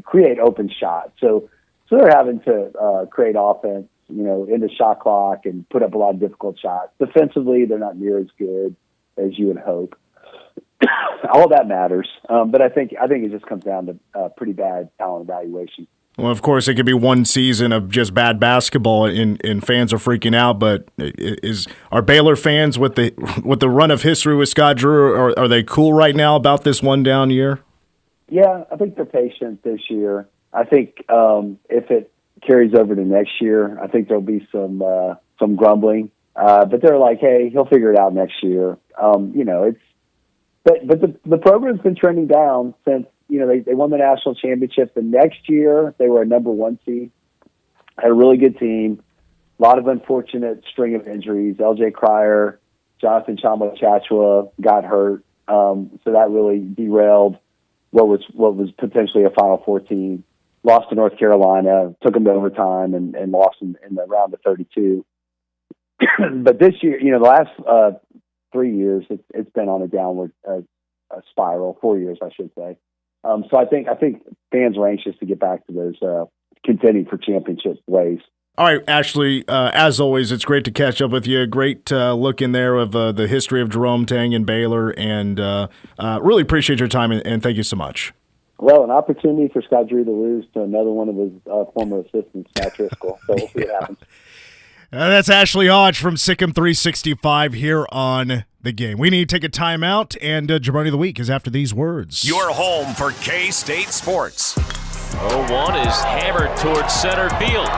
create open shots. So they're having to create offense, in the shot clock and put up a lot of difficult shots. Defensively, they're not near as good as you would hope. All that matters, but I think it just comes down to pretty bad talent evaluation. Well, of course, it could be one season of just bad basketball, and fans are freaking out. But are Baylor fans with the run of history with Scott Drew? Are they cool right now about this one down year? Yeah, I think they're patient this year. I think if it carries over to next year, I think there'll be some grumbling. But they're like, hey, he'll figure it out next year. But the program's been trending down since, they won the national championship. The next year, they were a number 1 seed, had a really good team, a lot of unfortunate string of injuries. LJ Cryer, Jonathan Chama-Chachua got hurt. So that really derailed what was potentially a Final Four team. Lost to North Carolina, took them to overtime, and lost in the round of 32. But this year, the last 3 years, it's been on a downward spiral. 4 years, I should say. So I think fans are anxious to get back to those contending for championship ways. All right, Ashley, as always, it's great to catch up with you. Great look in there of the history of Jerome Tang and Baylor, and really appreciate your time, and thank you so much. Well, an opportunity for Scott Drew to lose to another one of his former assistants, Matt Driscoll. So we'll see what happens. That's Ashley Hodge from SicEm365 here on The Game. We need to take a timeout, and Jabroni of the Week is after these words. Your home for K-State sports. 0-1 is hammered towards center field.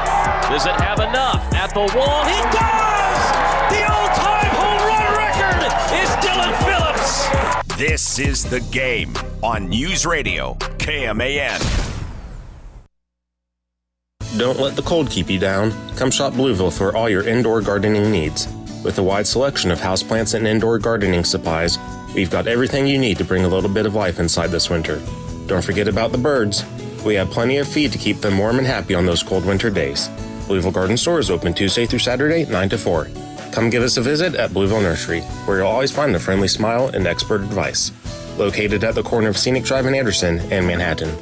Does it have enough? At the wall, he does! The all-time home run record is Dylan Phillips! This is The Game on News Radio, KMAN. Don't let the cold keep you down. Come shop Blueville for all your indoor gardening needs. With a wide selection of houseplants and indoor gardening supplies, we've got everything you need to bring a little bit of life inside this winter. Don't forget about the birds. We have plenty of feed to keep them warm and happy on those cold winter days. Blueville Garden Store is open Tuesday through Saturday, 9 to 4. Come give us a visit at Blueville Nursery, where you'll always find the friendly smile and expert advice. Located at the corner of Scenic Drive in Anderson and Manhattan.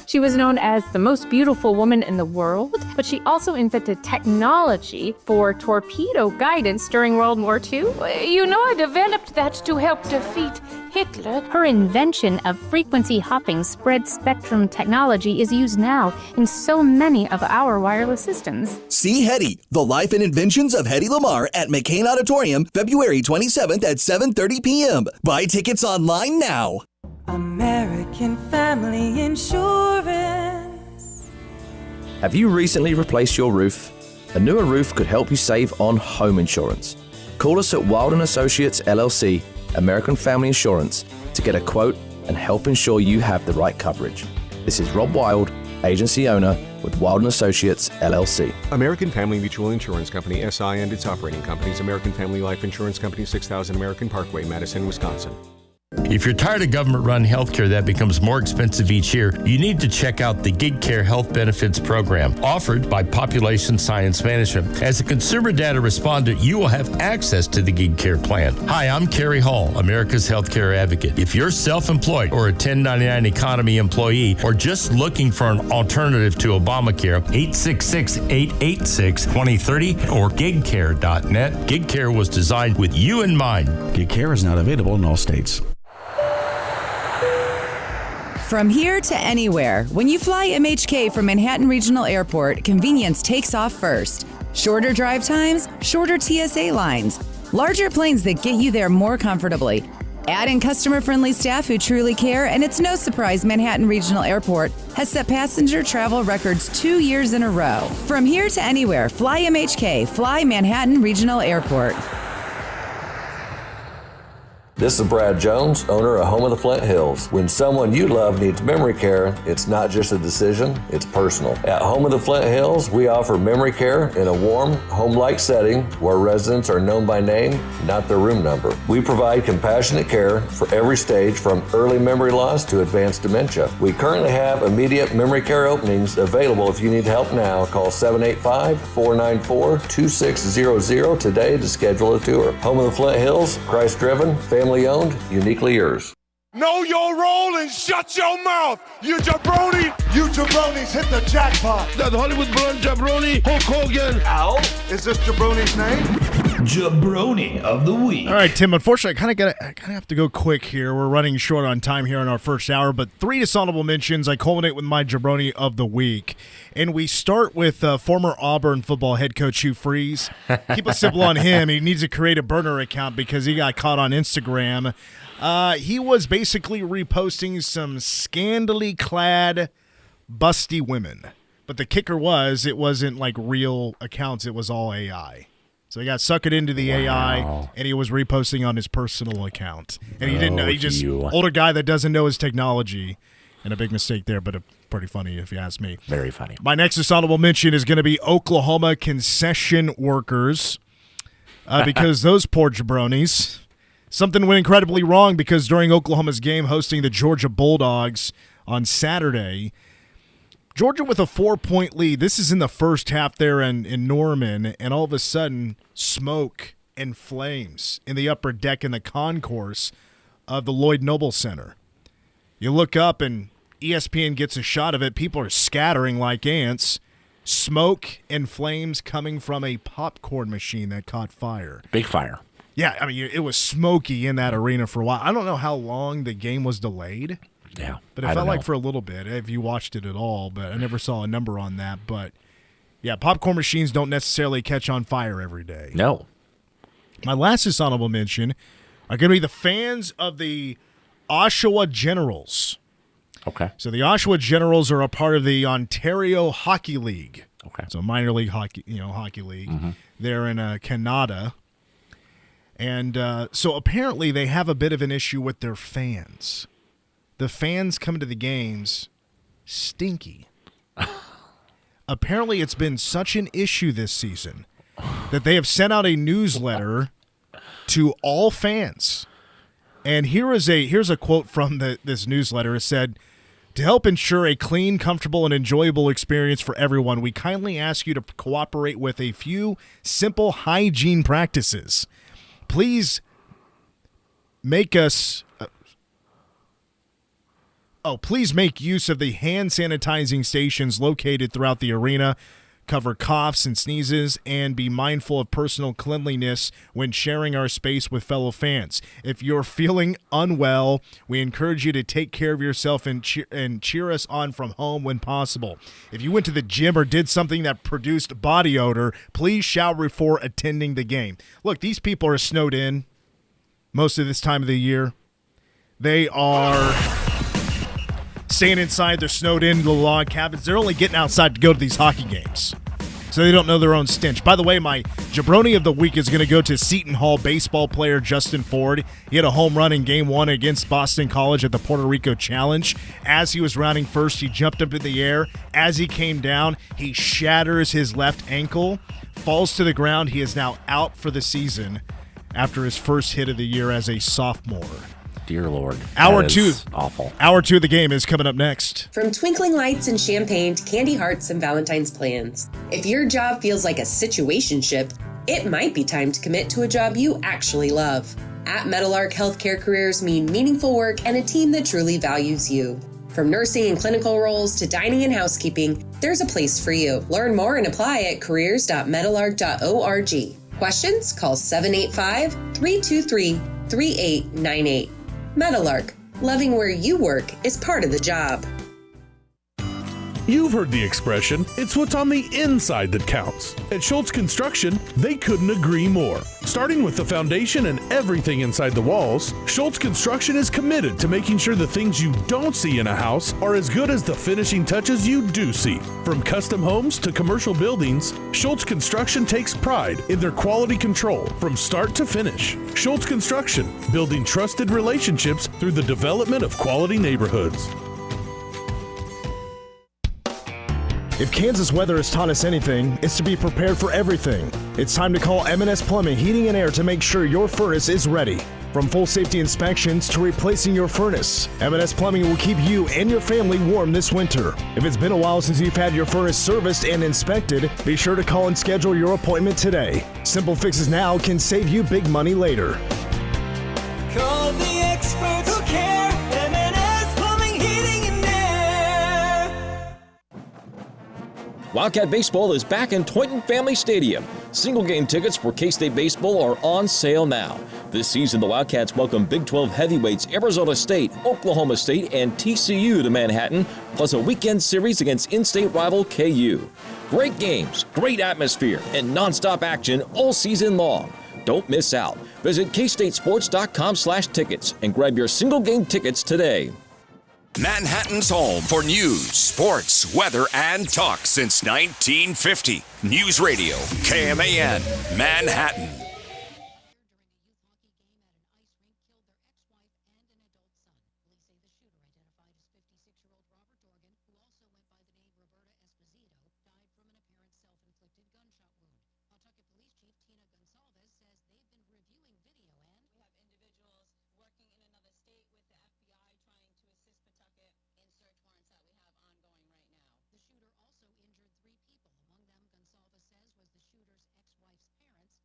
She was known as the most beautiful woman in the world, but she also invented technology for torpedo guidance during World War II. I developed that to help defeat Hitler. Her invention of frequency hopping spread spectrum technology is used now in so many of our wireless systems. See Hetty, the life and inventions of Hetty Lamar at McCain Auditorium, February 27th at 7:30 p.m. Buy tickets online now. American Family Insurance. Have you recently replaced your roof? A newer roof could help you save on home insurance. Call us at Wild & Associates LLC, American Family Insurance, to get a quote and help ensure you have the right coverage. This is Rob Wild, agency owner with Wild & Associates LLC. American Family Mutual Insurance Company, SI, and its operating companies, American Family Life Insurance Company, 6000 American Parkway, Madison, Wisconsin. If you're tired of government-run healthcare that becomes more expensive each year, you need to check out the Gig Care Health Benefits Program offered by Population Science Management. As a consumer data respondent, you will have access to the Gig Care plan. Hi, I'm Kerry Hall, America's healthcare advocate. If you're self-employed or a 1099 economy employee or just looking for an alternative to Obamacare, 866-886-2030 or gigcare.net. Gig Care was designed with you in mind. Gig Care is not available in all states. From here to anywhere, when you fly MHK from Manhattan Regional Airport, convenience takes off first. Shorter drive times, shorter TSA lines, larger planes that get you there more comfortably. Add in customer-friendly staff who truly care, and it's no surprise Manhattan Regional Airport has set passenger travel records 2 years in a row. From here to anywhere, fly MHK, fly Manhattan Regional Airport. This is Brad Jones, owner of Home of the Flint Hills. When someone you love needs memory care, it's not just a decision, it's personal. At Home of the Flint Hills, we offer memory care in a warm, home-like setting where residents are known by name, not their room number. We provide compassionate care for every stage from early memory loss to advanced dementia. We currently have immediate memory care openings available. If you need help now, call 785-494-2600 today to schedule a tour. Home of the Flint Hills, Christ-driven, family-owned, uniquely yours. Know your role and shut your mouth. You jabroni. You jabronis hit the jackpot. That Hollywood blonde jabroni, Hulk Hogan. Al, is this jabroni's name? Jabroni of the Week. All right, Tim, unfortunately, I kind of have to go quick here. We're running short on time here in our first hour, but 3 dishonorable mentions. I culminate with my Jabroni of the Week. And we start with former Auburn football head coach Hugh Freeze. Keep it simple on him. He needs to create a burner account because he got caught on Instagram. He was basically reposting some scandally clad, busty women. But the kicker was it wasn't like real accounts. It was all AI. So he got suckered into the AI, and he was reposting on his personal account. And he didn't know. He just, older guy that doesn't know his technology. And a big mistake there, but pretty funny if you ask me. Very funny. My next dishonorable mention is going to be Oklahoma concession workers. Because those poor jabronis. Something went incredibly wrong because during Oklahoma's game hosting the Georgia Bulldogs on Saturday, Georgia with a 4-point lead. This is in the first half there in Norman, and all of a sudden, smoke and flames in the upper deck in the concourse of the Lloyd Noble Center. You look up, and ESPN gets a shot of it. People are scattering like ants. Smoke and flames coming from a popcorn machine that caught fire. Big fire. Yeah, I mean, it was smoky in that arena for a while. I don't know how long the game was delayed. Yeah. But it felt like for a little bit, if you watched it at all, but I never saw a number on that. But, yeah, popcorn machines don't necessarily catch on fire every day. No. My last dishonorable mention are going to be the fans of the Oshawa Generals. Okay. So the Oshawa Generals are a part of the Ontario Hockey League. Okay. So minor league hockey, hockey league. Mm-hmm. They're in Canada. And so apparently they have a bit of an issue with their fans. The fans come to the games stinky. Apparently it's been such an issue this season that they have sent out a newsletter to all fans. And here's a quote from this newsletter. It said, "To help ensure a clean, comfortable, and enjoyable experience for everyone, we kindly ask you to cooperate with a few simple hygiene practices. Please make use of the hand sanitizing stations located throughout the arena, cover coughs and sneezes, and be mindful of personal cleanliness when sharing our space with fellow fans. If you're feeling unwell, we encourage you to take care of yourself and cheer us on from home when possible. If you went to the gym or did something that produced body odor, please shower before attending the game." Look, these people are snowed in most of this time of the year. They are staying inside. They're snowed into the log cabins. They're only getting outside to go to these hockey games, so they don't know their own stench. By the way, my jabroni of the week is going to go to Seton Hall baseball player Justin Ford. He had a home run in Game 1 against Boston College at the Puerto Rico Challenge. As he was rounding first, he jumped up in the air. As he came down, he shatters his left ankle, falls to the ground. He is now out for the season after his first hit of the year as a sophomore. Dear Lord. Hour 2. Awful. Hour 2 of the game is coming up next. From twinkling lights and champagne to candy hearts and Valentine's plans. If your job feels like a situationship, it might be time to commit to a job you actually love. At Meadowlark, healthcare careers mean meaningful work and a team that truly values you. From nursing and clinical roles to dining and housekeeping, there's a place for you. Learn more and apply at careers.meadowlark.org. Questions? Call 785-323-3898. Meadowlark, loving where you work is part of the job. You've heard the expression, it's what's on the inside that counts. At Schultz Construction, they couldn't agree more. Starting with the foundation and everything inside the walls, Schultz Construction is committed to making sure the things you don't see in a house are as good as the finishing touches you do see. From custom homes to commercial buildings, Schultz Construction takes pride in their quality control from start to finish. Schultz Construction, building trusted relationships through the development of quality neighborhoods. If Kansas weather has taught us anything, it's to be prepared for everything. It's time to call M&S Plumbing, Heating and Air to make sure your furnace is ready. From full safety inspections to replacing your furnace, M&S Plumbing will keep you and your family warm this winter. If it's been a while since you've had your furnace serviced and inspected, be sure to call and schedule your appointment today. Simple fixes now can save you big money later. Call the experts who care. M&S Plumbing, Heating and Air. Wildcat Baseball is back in Toynton Family Stadium. Single-game tickets for K-State baseball are on sale now. This season, the Wildcats welcome Big 12 heavyweights Arizona State, Oklahoma State, and TCU to Manhattan, plus a weekend series against in-state rival KU. Great games, great atmosphere, and nonstop action all season long. Don't miss out. Visit kstatesports.com/tickets and grab your single-game tickets today. Manhattan's home for news, sports, weather, and talk since 1950. News Radio, KMAN, Manhattan. Gonzalez says was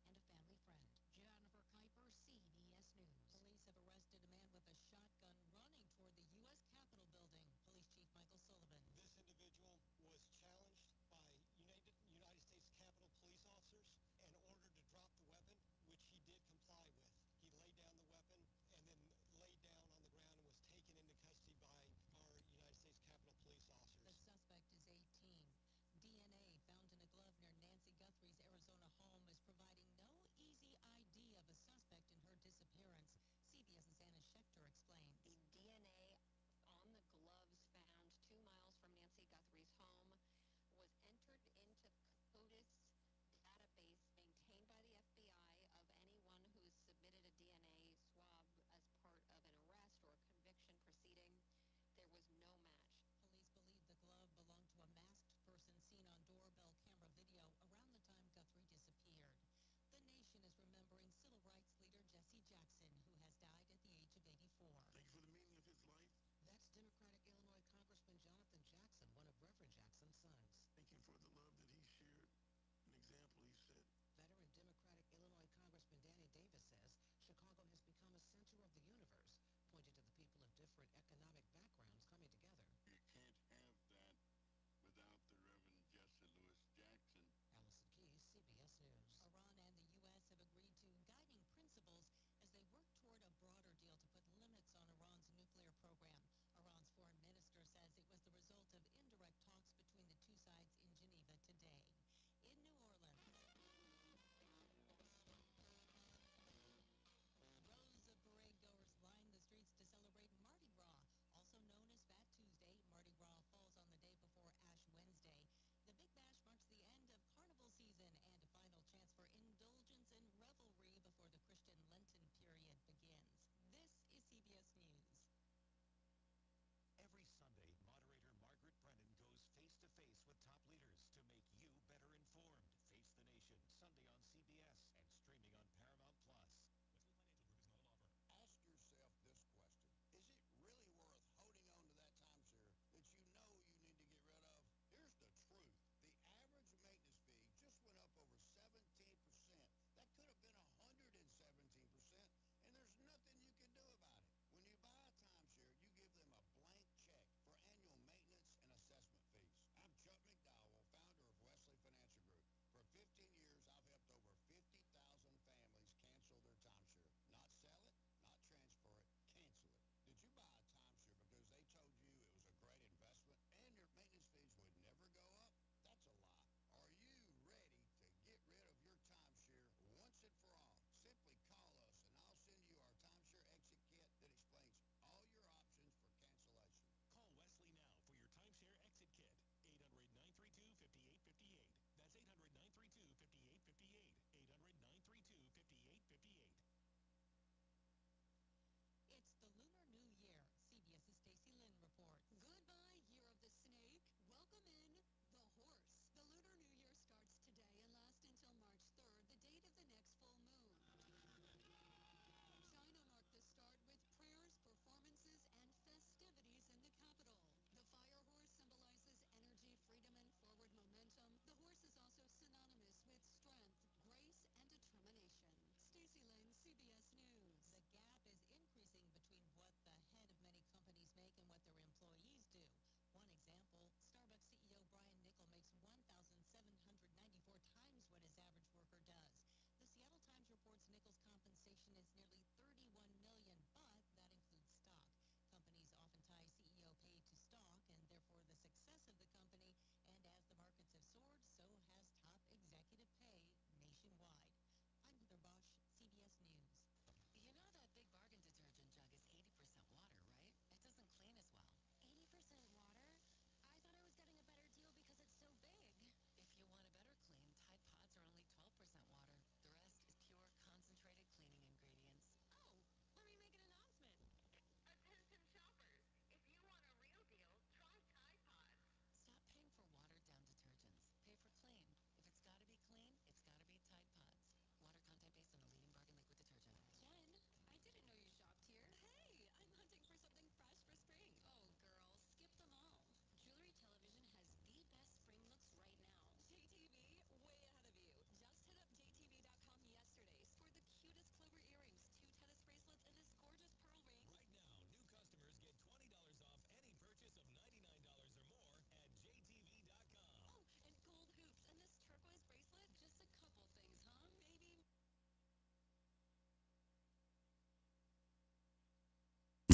the shooter's ex-wife's parents and a family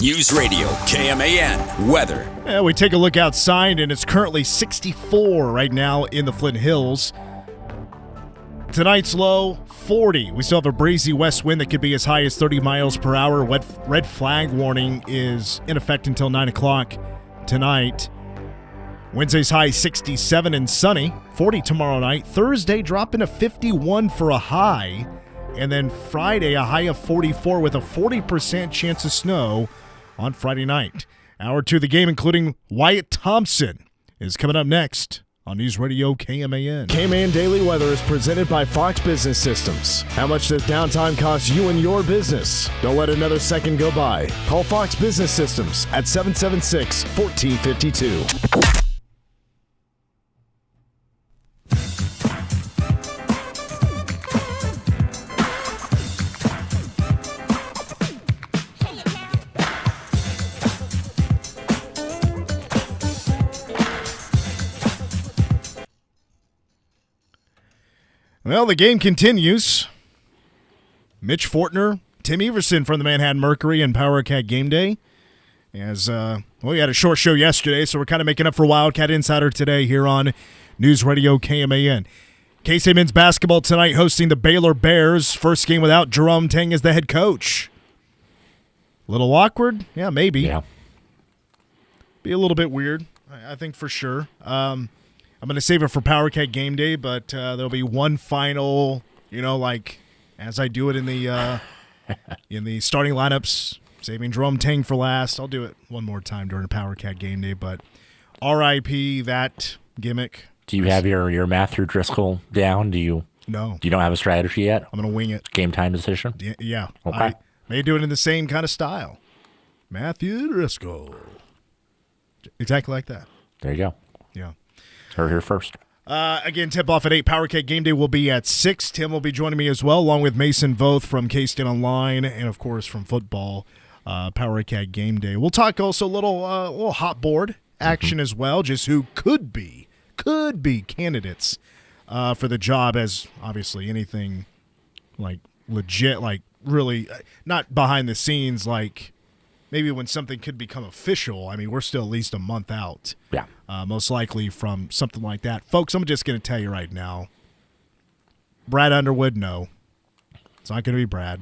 News Radio KMAN weather. Yeah, we take a look outside, and it's currently 64 right now in the Flint Hills. Tonight's low, 40. We still have a breezy west wind that could be as high as 30 miles per hour. Red flag warning is in effect until 9 o'clock tonight. Wednesday's high 67 and sunny, 40 tomorrow night. Thursday dropping to 51 for a high. And then Friday, a high of 44 with a 40% chance of snow on Friday night. Hour 2 of the game, including Wyatt Thompson, is coming up next on News Radio KMAN. KMAN Daily Weather is presented by Fox Business Systems. How much does downtime cost you and your business? Don't let another second go by. Call Fox Business Systems at 776-1452. Well, the game continues. Mitch Fortner, Tim Everson from the Manhattan Mercury and Power Cat Game Day. As we had a short show yesterday, so we're kind of making up for Wildcat Insider today here on News Radio KMAN. KSU men's basketball tonight hosting the Baylor Bears. First game without Jerome Tang as the head coach. A little awkward? Yeah, maybe. Yeah. Be a little bit weird, I think for sure. I'm going to save it for Power Cat Game Day, but there'll be one final, like as I do it in the starting lineups, saving Jerome Tang for last. I'll do it one more time during Power Cat Game Day, but RIP that gimmick. Do you have your Matthew Driscoll down? No. You don't have a strategy yet? I'm going to wing it. Game time decision? Yeah. Okay. I may do it in the same kind of style. Matthew Driscoll. Exactly like that. There you go. Yeah. Heard here first. Again, tip-off at 8. Power Cat Game Day will be at 6. Tim will be joining me as well, along with Mason Voth from K-State Online and, of course, from football, Power Cat Game Day. We'll talk also a little hot board action as well, just who could be candidates for the job, as obviously anything like legit, like really not behind the scenes, like maybe when something could become official. I mean, we're still at least a month out. Yeah. Most likely from something like that. Folks, I'm just going to tell you right now. Brad Underwood, no. It's not going to be Brad.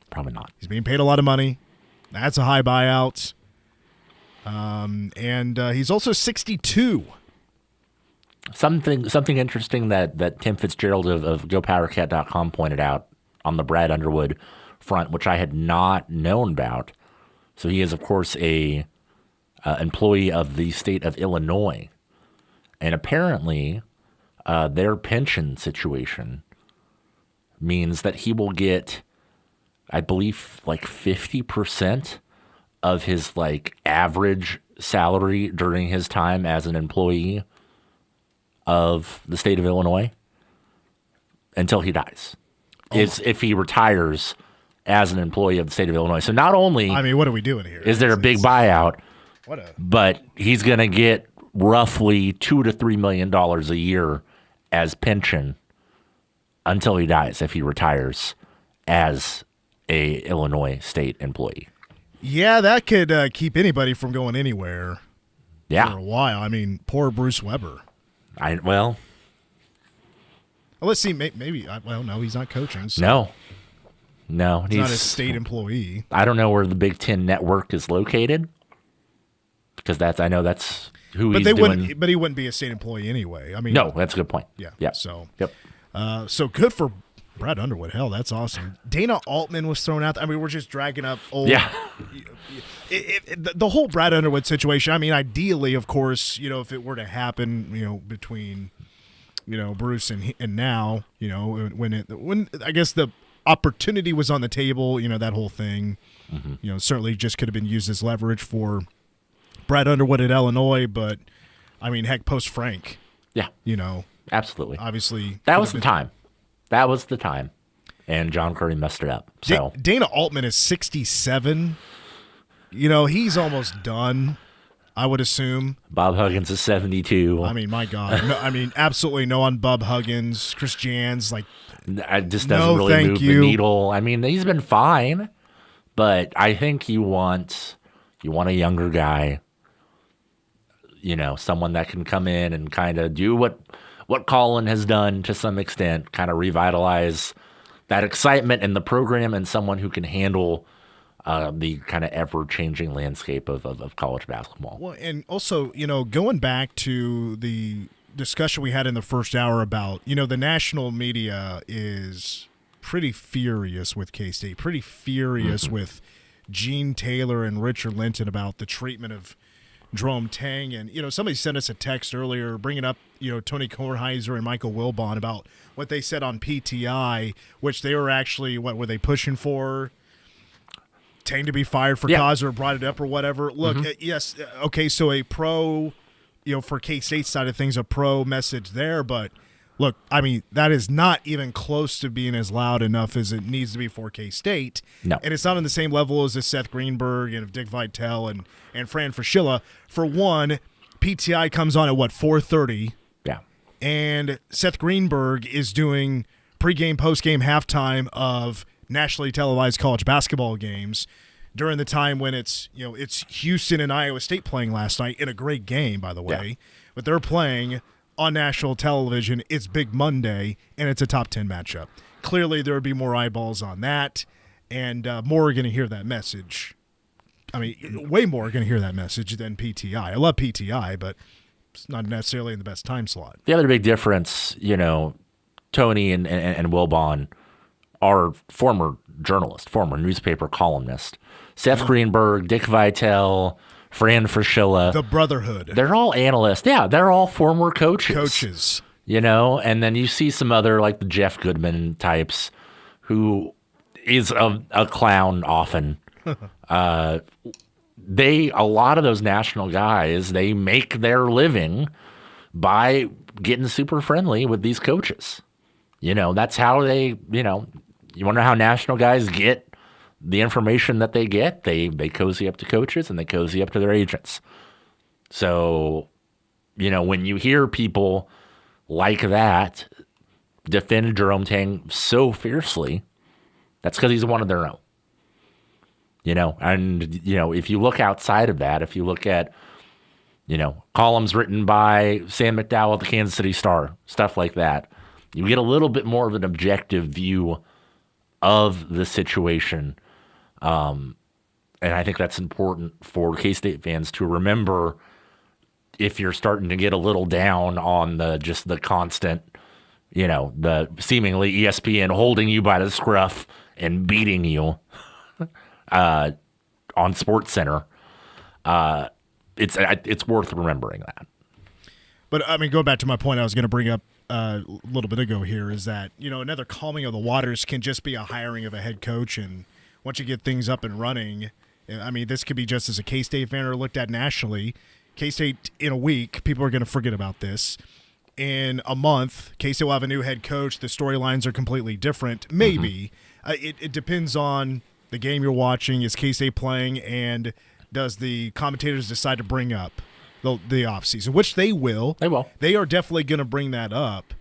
Probably not. He's being paid a lot of money. That's a high buyout. And he's also 62. Something interesting that Tim Fitzgerald of GoPowerCat.com pointed out on the Brad Underwood front, which I had not known about. So he is, of course, a employee of the state of Illinois. And apparently their pension situation means that he will get, I believe, like 50% of his like average salary during his time as an employee of the state of Illinois until he dies. It's if he retires as an employee of the state of Illinois. So not only, I mean, what are we doing here? Is there a big buyout? But he's going to get roughly $2 to $3 million a year as pension until he dies if he retires as a Illinois state employee. Yeah, that could keep anybody from going anywhere. Yeah. For a while. I mean, poor Bruce Weber. Well, let's see. Maybe. No, he's not coaching. So. No, he's not a state employee. I don't know where the Big Ten Network is located because I know that's who he's doing. But he wouldn't be a state employee anyway. I mean, no, that's a good point. Yeah. So, so good for Brad Underwood. Hell, that's awesome. Dana Altman was thrown out. I mean, we're just dragging up old. Yeah. The whole Brad Underwood situation. I mean, ideally, of course, if it were to happen, between, Bruce and now, when I guess the opportunity was on the table, that whole thing, certainly just could have been used as leverage for Brad Underwood at Illinois. But I mean, heck, post Frank. Yeah. Absolutely. Obviously. That was the time. That was the time. And John Curry messed it up. So Dana Altman is 67. He's almost done, I would assume. Bob Huggins is 72. I mean, my God. No, I mean, absolutely no on Bob Huggins. Chris Jans, it just doesn't really move the needle. I mean, he's been fine, but I think you want You want a younger guy, someone that can come in and kind of do what Colin has done to some extent, kind of revitalize that excitement in the program, and someone who can handle the kind of ever-changing landscape of college basketball. Well, and also, going back to the discussion we had in the first hour about, the national media is pretty furious with K-State, pretty furious with Gene Taylor and Richard Linton about the treatment of Jerome Tang. And, somebody sent us a text earlier bringing up, Tony Kornheiser and Michael Wilbon about what they said on PTI, which they were actually, what were they pushing for? Tang to be fired for cause, or brought it up or whatever. Look, yes, okay, so a pro, for K-State side of things, a pro message there, but look, I mean, that is not even close to being as loud enough as it needs to be for K-State. No. And it's not on the same level as the Seth Greenberg and Dick Vitale and Fran Fraschilla. For one, PTI comes on at, 4:30? Yeah. And Seth Greenberg is doing pregame, postgame, halftime of nationally televised college basketball games during the time when it's Houston and Iowa State playing last night in a great game, by the way. Yeah. But they're playing on national television. It's Big Monday, and it's a top 10 matchup. Clearly, there would be more eyeballs on that, and more are going to hear that message. I mean, way more are going to hear that message than PTI. I love PTI, but it's not necessarily in the best time slot. The other big difference, Tony and Wilbon are former journalists, former newspaper columnists. Seth Greenberg, Dick Vitale, Fran Fraschilla. The Brotherhood. They're all analysts. Yeah, they're all former coaches. And then you see some other, like the Jeff Goodman types, who is a clown often. A lot of those national guys, they make their living by getting super friendly with these coaches. That's how they, you want to know how national guys get the information that they get? They cozy up to coaches and they cozy up to their agents. So, when you hear people like that defend Jerome Tang so fiercely, that's because he's one of their own. If you look outside of that, if you look at, columns written by Sam McDowell at the Kansas City Star, stuff like that, you get a little bit more of an objective view of the situation. And I think that's important for K-State fans to remember if you're starting to get a little down on the constant, the seemingly ESPN holding you by the scruff and beating you on SportsCenter. It's worth remembering that. But, I mean, going back to my point I was going to bring up a little bit ago here is that, another calming of the waters can just be a hiring of a head coach. And once you get things up and running, I mean, this could be just as a K-State fan or looked at nationally. K-State in a week, people are going to forget about this. In a month, K-State will have a new head coach. The storylines are completely different. Maybe. It depends on the game you're watching. Is K-State playing, and does the commentators decide to bring up the offseason, which they will. They will. They are definitely going to bring that up.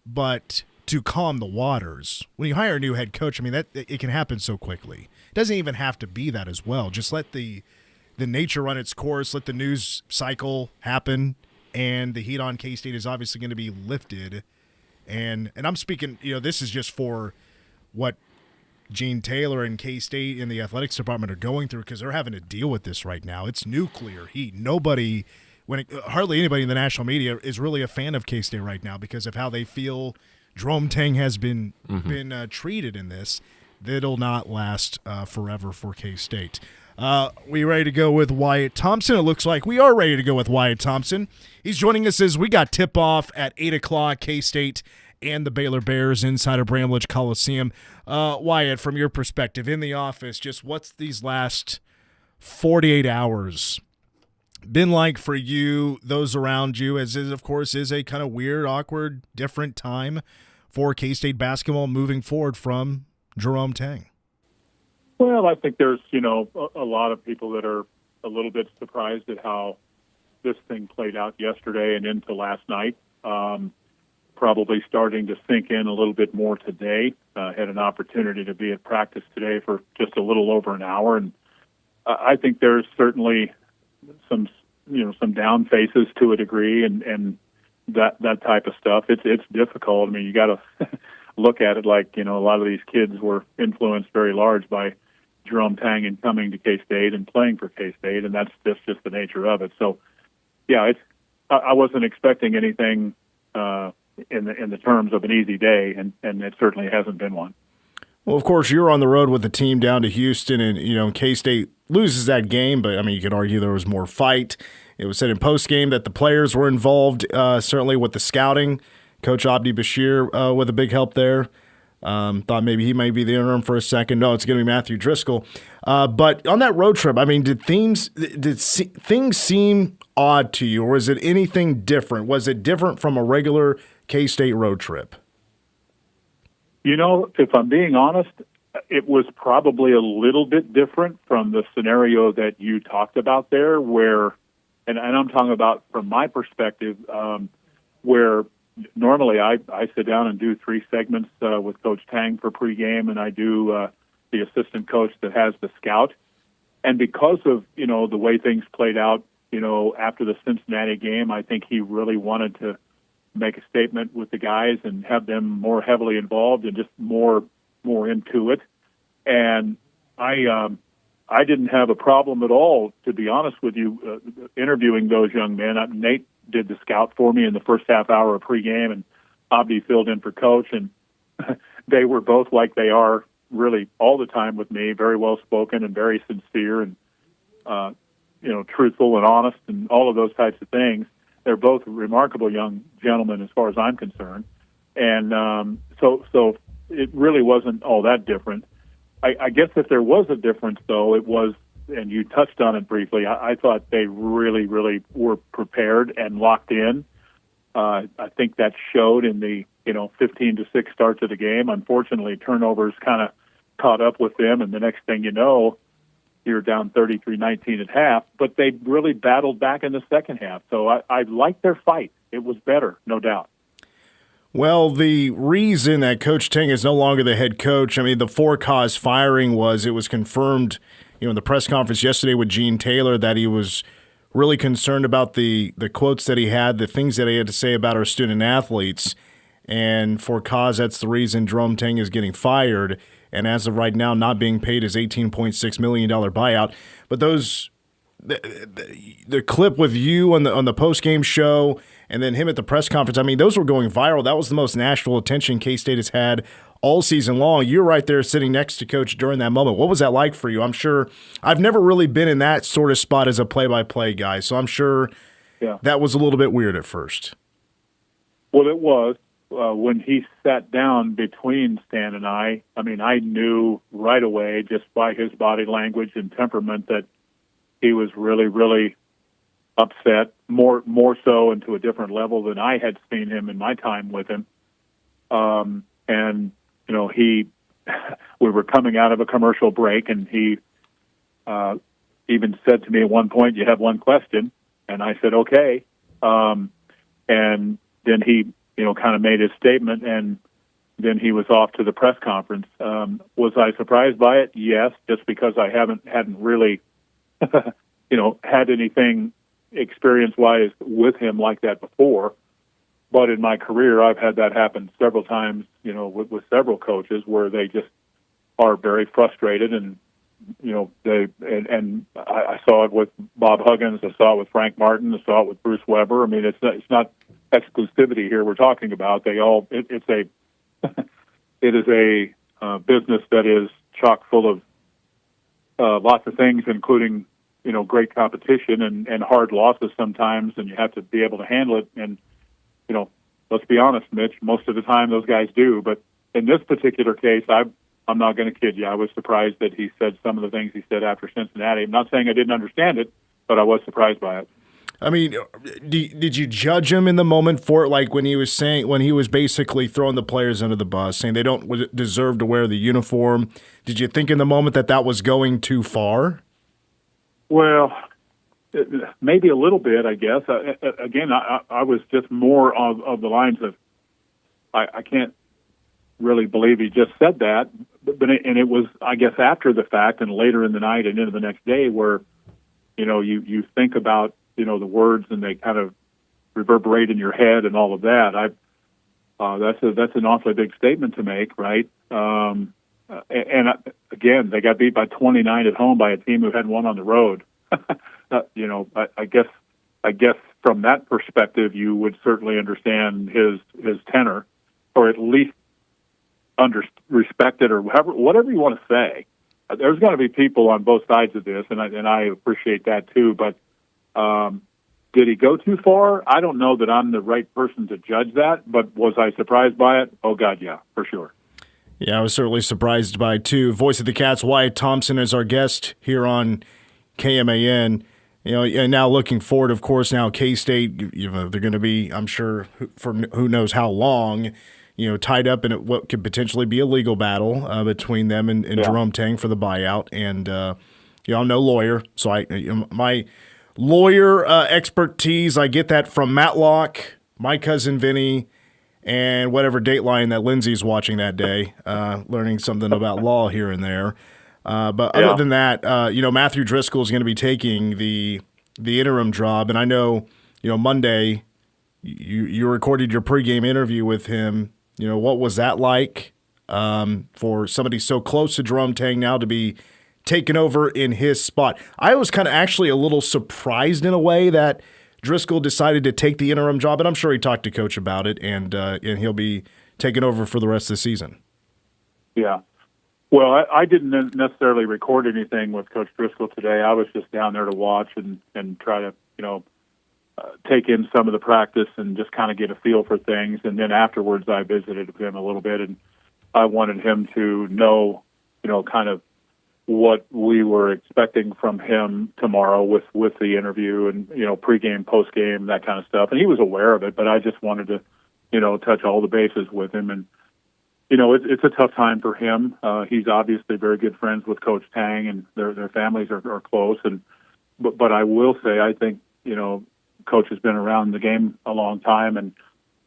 But to calm the waters, when you hire a new head coach, I mean, that it can happen so quickly. It doesn't even have to be that as well. Just let the nature run its course, let the news cycle happen, and the heat on K-State is obviously going to be lifted. And I'm speaking, this is just for what Gene Taylor and K-State and the athletics department are going through, because they're having to deal with this right now. It's nuclear heat. Hardly anybody in the national media is really a fan of K-State right now because of how they feel Jerome Tang has been treated in this. That'll not last forever for K-State. We ready to go with Wyatt Thompson? It looks like we are ready to go with Wyatt Thompson. He's joining us as we got tip-off at 8 o'clock, K-State and the Baylor Bears inside of Bramlage Coliseum. Wyatt, from your perspective in the office, just what's these last 48 hours been like for you, those around you, as it, of course, is a kind of weird, awkward, different time for K-State basketball moving forward from Jerome Tang? Well, I think there's, a lot of people that are a little bit surprised at how this thing played out yesterday and into last night. Probably starting to sink in a little bit more today. Had an opportunity to be at practice today for just a little over an hour, and I think there's certainly some down faces to a degree, and that type of stuff. It's difficult. I mean, you got to look at it like, a lot of these kids were influenced very large by Jerome Tang and coming to K-State and playing for K-State, and that's just the nature of it. So, yeah, I wasn't expecting anything in the terms of an easy day, and it certainly hasn't been one. Well, of course, you're on the road with the team down to Houston, and K-State loses that game, but I mean, you could argue there was more fight. It was said in post-game that the players were involved, certainly with the scouting. Coach Abdi Bashir with a big help there. Thought maybe he might be the interim for a second. No, it's going to be Matthew Driscoll. But on that road trip, I mean, did things seem odd to you, or is it anything different? Was it different from a regular K-State road trip? If I'm being honest, it was probably a little bit different from the scenario that you talked about there, where, and I'm talking about from my perspective, where normally I sit down and do 3 segments with Coach Tang for pregame, and I do the assistant coach that has the scout. And because of, the way things played out, after the Cincinnati game, I think he really wanted to make a statement with the guys and have them more heavily involved and just more into it. And I didn't have a problem at all, to be honest with you, interviewing those young men. Nate did the scout for me in the first half hour of pregame, and Abdi filled in for Coach, and they were both like they are really all the time with me, very well-spoken and very sincere and, truthful and honest and all of those types of things. They're both remarkable young gentlemen as far as I'm concerned. And so it really wasn't all that different. I guess if there was a difference, though, it was, and you touched on it briefly, I thought they really, really were prepared and locked in. I think that showed in the 15-6 start to the game. Unfortunately, turnovers kind of caught up with them, and the next thing you know, you're down 33-19 at half. But they really battled back in the second half. So I liked their fight. It was better, no doubt. Well, the reason that Coach Tang is no longer the head coach, I mean, the for-cause firing was confirmed, in the press conference yesterday with Gene Taylor, that he was really concerned about the quotes that he had, the things that he had to say about our student athletes. And for cause, that's the reason Jerome Tang is getting fired. And as of right now, not being paid his $18.6 million buyout. But the clip with you on the post-game show and then him at the press conference, I mean, those were going viral. That was the most national attention K-State has had all season long. You're right there sitting next to Coach during that moment. What was that like for you? I'm sure I've never really been in that sort of spot as a play-by-play guy, so I'm sure that was a little bit weird at first. Well, it was. When he sat down between Stan and I mean, I knew right away just by his body language and temperament that he was really, really upset, more so and to a different level than I had seen him in my time with him. And, we were coming out of a commercial break, and he even said to me at one point, "You have one question?" And I said, "Okay." And then he, kind of made his statement, and then he was off to the press conference. Was I surprised by it? Yes, just because I hadn't really, had anything experience-wise with him like that before. But in my career, I've had that happen several times, with several coaches where they just are very frustrated, and I saw it with Bob Huggins, I saw it with Frank Martin, I saw it with Bruce Weber. I mean, it's not exclusivity here we're talking about. It is a business that is chock full of lots of things, including great competition and hard losses sometimes, and you have to be able to handle it. And let's be honest, Mitch, most of the time those guys do. But in this particular case, I'm not going to kid you. I was surprised that he said some of the things he said after Cincinnati. I'm not saying I didn't understand it, but I was surprised by it. I mean, did you judge him in the moment for it? Like when he was basically throwing the players under the bus, saying they don't deserve to wear the uniform. Did you think in the moment that was going too far? Well, maybe a little bit, I guess. Again, I was just more of the lines of, I can't really believe he just said that, it was, I guess, after the fact and later in the night and into the next day where, you think about, the words and they kind of reverberate in your head and all of that. That's an awfully big statement to make, right? And again, they got beat by 29 at home by a team who had won on the road. I guess from that perspective, you would certainly understand his tenor, or at least respect it, or whatever you want to say. There's going to be people on both sides of this, and I appreciate that too. But did he go too far? I don't know that I'm the right person to judge that. But was I surprised by it? Oh God, yeah, for sure. Yeah, I was certainly surprised by it too. Voice of the Cats, Wyatt Thompson, is our guest here on KMAN. And now looking forward, of course, now K-State, they're going to be, I'm sure, for who knows how long, tied up in what could potentially be a legal battle between them and Jerome Tang for the buyout. And, I'm no lawyer, so my lawyer expertise, I get that from Matlock, my cousin Vinny, and whatever Dateline that Lindsay's watching that day, learning something about law here and there. But other than that, Matthew Driscoll is going to be taking the interim job, and I know, Monday you recorded your pregame interview with him. What was that like for somebody so close to Jerome Tang now to be taken over in his spot? I was kind of actually a little surprised in a way that Driscoll decided to take the interim job, and I'm sure he talked to Coach about it, and he'll be taking over for the rest of the season. Yeah. Well, I didn't necessarily record anything with Coach Driscoll today. I was just down there to watch and try to, take in some of the practice and just kind of get a feel for things. And then afterwards, I visited with him a little bit, and I wanted him to know, kind of what we were expecting from him tomorrow with the interview and, pregame, postgame, that kind of stuff. And he was aware of it, but I just wanted to, touch all the bases with him. And, it's a tough time for him. He's obviously very good friends with Coach Tang, and their families are close. But I will say, I think, Coach has been around the game a long time and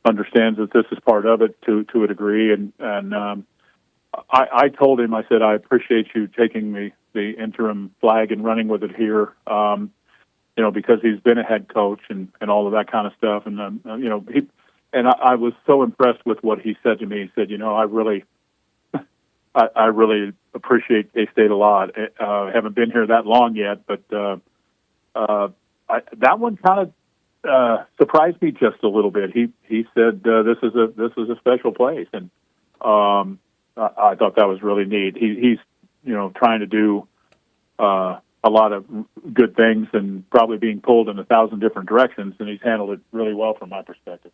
understands that this is part of it to a degree. And I told him, I said, I appreciate you taking the interim flag and running with it here, because he's been a head coach and all of that kind of stuff. And, I was so impressed with what he said to me. He said, I really appreciate K-State a lot. Haven't been here that long yet, but that one kind of surprised me just a little bit. He said this is a special place, and I thought that was really neat. He's trying to do a lot of good things and probably being pulled in 1,000 different directions, and he's handled it really well from my perspective.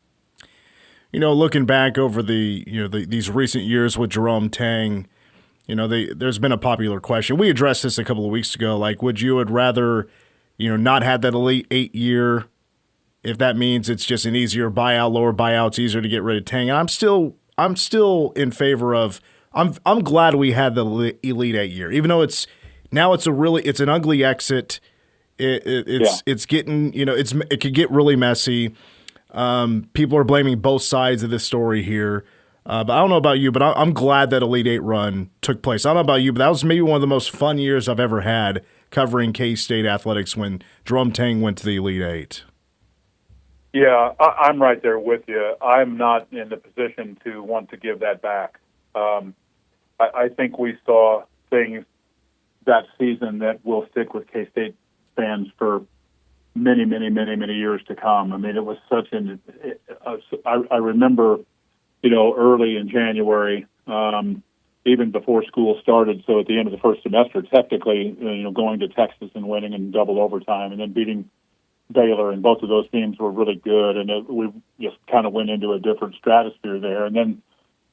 Looking back over these recent years with Jerome Tang, there's been a popular question. We addressed this a couple of weeks ago. Like, would you would rather, not have that Elite 8 year, if that means it's just an easier buyout, lower buyouts, easier to get rid of Tang? And I'm still in favor of. I'm glad we had the Elite 8 year, even though it's an ugly exit. It's getting it could get really messy. People are blaming both sides of this story here. But I don't know about you, but I'm glad that Elite 8 run took place. I don't know about you, but that was maybe one of the most fun years I've ever had covering K-State athletics when Jerome Tang went to the Elite 8. Yeah, I'm right there with you. I'm not in the position to want to give that back. I think we saw things that season that will stick with K-State fans for many, many, many, many years to come. I mean, it was such I remember, early in January, even before school started, so at the end of the first semester, technically, going to Texas and winning in double overtime and then beating Baylor, and both of those teams were really good, and we just kind of went into a different stratosphere there. And then,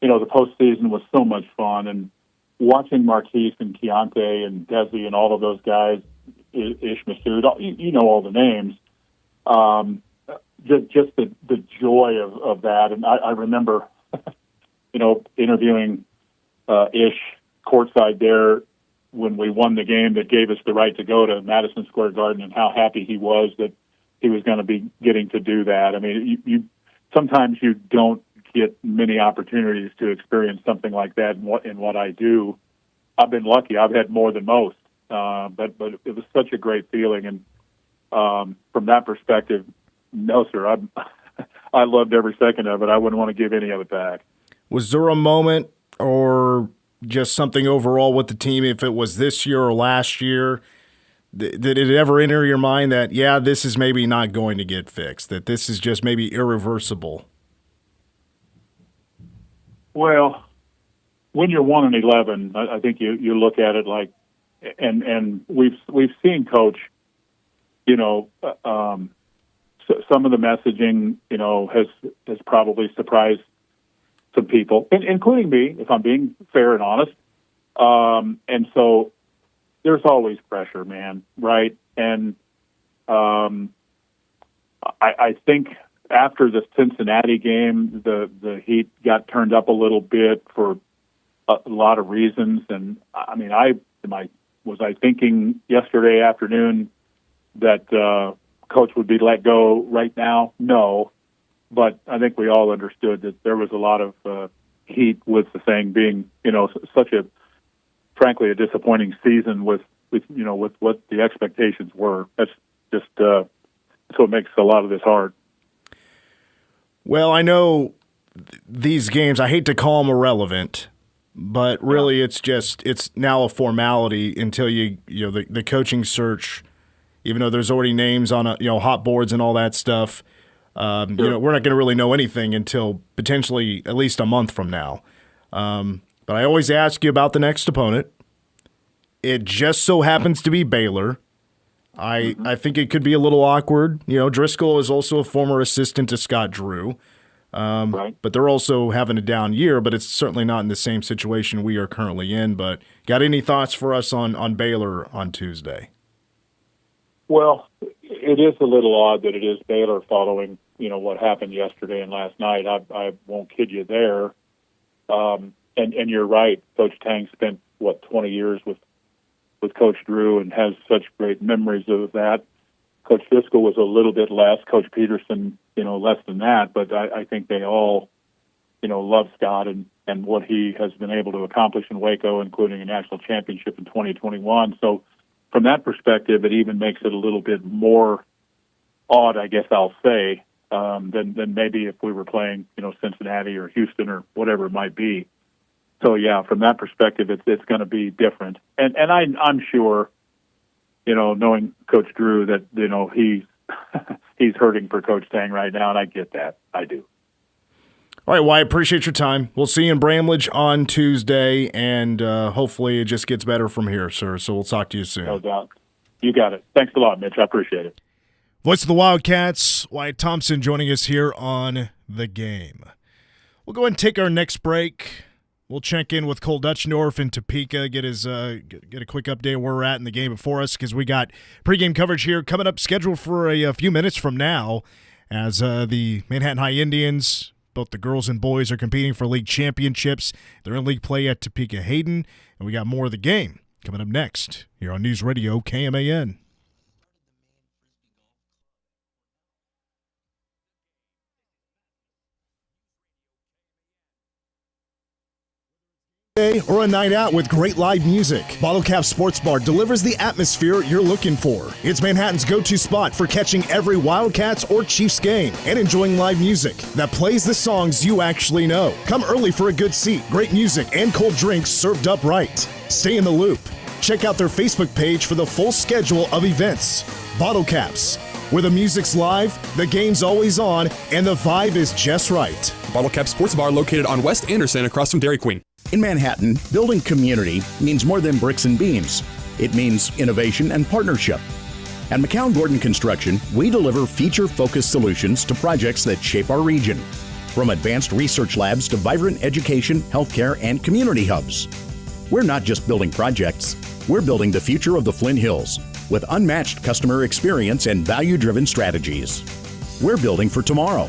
the postseason was so much fun, and watching Marquise and Keontae and Desi and all of those guys, Ish Masood, all the names, just the joy of that. And I remember, interviewing Ish courtside there when we won the game that gave us the right to go to Madison Square Garden, and how happy he was that he was going to be getting to do that. I mean, you sometimes you don't get many opportunities to experience something like that in what I do. I've been lucky. I've had more than most, but it was such a great feeling. And from that perspective, no, sir, I loved every second of it. I wouldn't want to give any of it back. Was there a moment or just something overall with the team, if it was this year or last year, did it ever enter your mind that, yeah, this is maybe not going to get fixed, that this is just maybe irreversible? Well, when you're 1-11, I think you look at it like, and we've seen Coach, some of the messaging, has probably surprised some people, including me, if I'm being fair and honest. And so there's always pressure, man, right? And I think after the Cincinnati game, the heat got turned up a little bit for a lot of reasons. And I mean, was I thinking yesterday afternoon that Coach would be let go right now? No. But I think we all understood that there was a lot of heat with the thing being, such a, frankly, a disappointing season with what the expectations were. That's just that's what makes a lot of this hard. Well, I know these games, I hate to call them irrelevant, but really it's now a formality until the coaching search, even though there's already names on hot boards and all that stuff. We're not going to really know anything until potentially at least a month from now. But I always ask you about the next opponent. It just so happens to be Baylor. I think it could be a little awkward. Driscoll is also a former assistant to Scott Drew. Right. But they're also having a down year, but it's certainly not in the same situation we are currently in. But got any thoughts for us on Baylor on Tuesday? Well, it is a little odd that it is Baylor following, what happened yesterday and last night. I won't kid you there. And you're right. Coach Tang spent, 20 years with Coach Drew and has such great memories of that. Coach Driscoll was a little bit less. Coach Peterson, less than that. But I think they all, love Scott and what he has been able to accomplish in Waco, including a national championship in 2021. So from that perspective, it even makes it a little bit more odd, I guess I'll say, than maybe if we were playing, Cincinnati or Houston or whatever it might be. So yeah, from that perspective, it's going to be different. And I'm sure, knowing Coach Drew, that he's hurting for Coach Tang right now, and I get that. I do. All right, well, I appreciate your time. We'll see you in Bramlage on Tuesday, and hopefully it just gets better from here, sir. So we'll talk to you soon. No doubt. You got it. Thanks a lot, Mitch. I appreciate it. Voice of the Wildcats, Wyatt Thompson joining us here on The Game. We'll go ahead and take our next break. We'll check in with Cole Dutchendorf in Topeka, get a quick update where we're at in the game before us, because we got pregame coverage here coming up, scheduled for a few minutes from now, as the Manhattan High Indians, both the girls and boys, are competing for league championships. They're in league play at Topeka Hayden, and we got more of the game coming up next here on News Radio KMAN. Or a night out with great live music, Bottle Cap Sports Bar delivers the atmosphere you're looking for. It's Manhattan's go-to spot for catching every Wildcats or Chiefs game and enjoying live music that plays the songs you actually know. Come early for a good seat, great music, and cold drinks served up right. Stay in the loop. Check out their Facebook page for the full schedule of events. Bottle Caps, where the music's live, the game's always on, and the vibe is just right. Bottle Cap Sports Bar located on West Anderson across from Dairy Queen. In Manhattan, building community means more than bricks and beams. It means innovation and partnership. At McCown Gordon Construction, we deliver feature-focused solutions to projects that shape our region. From advanced research labs to vibrant education, healthcare, and community hubs. We're not just building projects, we're building the future of the Flint Hills with unmatched customer experience and value-driven strategies. We're building for tomorrow.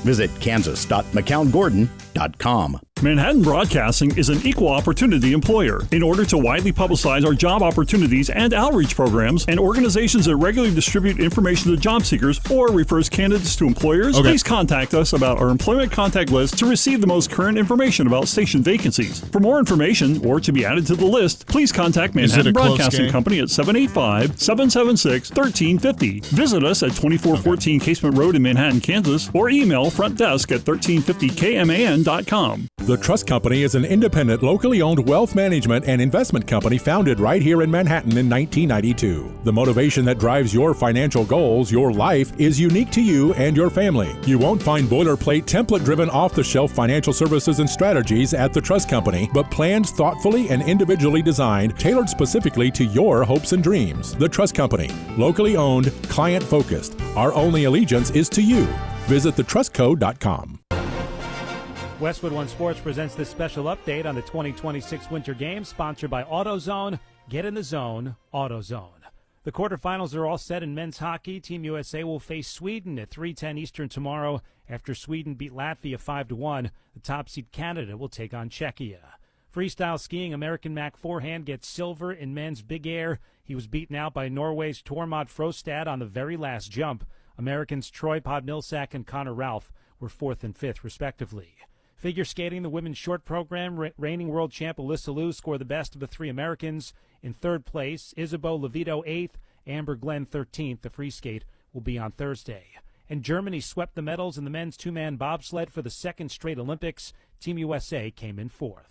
Visit kansas.mccown.gordon.com. Manhattan Broadcasting is an equal opportunity employer. In order to widely publicize our job opportunities and outreach programs and organizations that regularly distribute information to job seekers or refers candidates to employers, please contact us about our employment contact list to receive the most current information about station vacancies. For more information or to be added to the list, please contact Manhattan Broadcasting Company at 785-776-1350. Visit us at 2414 Casement Road in Manhattan, Kansas, or email front desk at 1350kman.com. The Trust Company is an independent, locally owned wealth management and investment company founded right here in Manhattan in 1992. The motivation that drives your financial goals, your life, is unique to you and your family. You won't find boilerplate, template-driven, off-the-shelf financial services and strategies at the Trust Company, but plans thoughtfully and individually designed, tailored specifically to your hopes and dreams. The Trust Company, locally owned, client-focused. Our only allegiance is to you. Visit thetrustco.com. Westwood One Sports presents this special update on the 2026 Winter Games, sponsored by AutoZone. Get in the zone, AutoZone. The quarterfinals are all set in men's hockey. Team USA will face Sweden at 3:10 Eastern tomorrow. After Sweden beat Latvia 5-1, the top seed Canada will take on Czechia. Freestyle skiing, American Mac Forehand gets silver in men's big air. He was beaten out by Norway's Tormod Frostad on the very last jump. Americans Troy Podmilsack and Connor Ralph were 4th and 5th, respectively. Figure skating, the women's short program, reigning world champ Alyssa Liu scored the best of the three Americans. In third place, Isabeau Levito 8th, Amber Glenn 13th. The free skate will be on Thursday. And Germany swept the medals in the men's two-man bobsled for the second straight Olympics. Team USA came in 4th.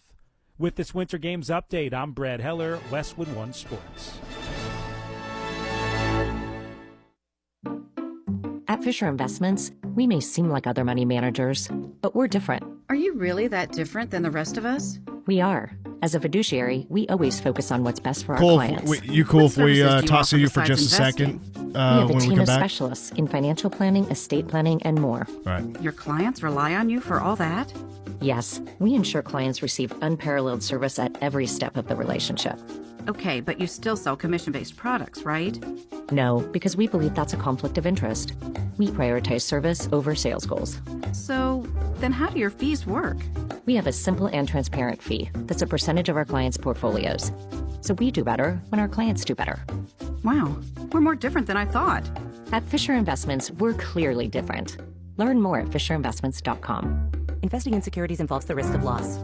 With this Winter Games update, I'm Brad Heller, Westwood One Sports. At Fisher Investments, we may seem like other money managers, but we're different. Are you really that different than the rest of us? We are. As a fiduciary, we always focus on what's best for our clients. Cool if we toss to you for just a second? We have a when team we come of back? specialists in financial planning, estate planning, and more. Right. Your clients rely on you for all that? Yes, we ensure clients receive unparalleled service at every step of the relationship. Okay, but you still sell commission-based products, right? No, because we believe that's a conflict of interest. We prioritize service over sales goals. So, then how do your fees work? We have a simple and transparent fee that's a percentage of our clients' portfolios. So we do better when our clients do better. Wow, we're more different than I thought. At Fisher Investments, we're clearly different. Learn more at FisherInvestments.com. Investing in securities involves the risk of loss.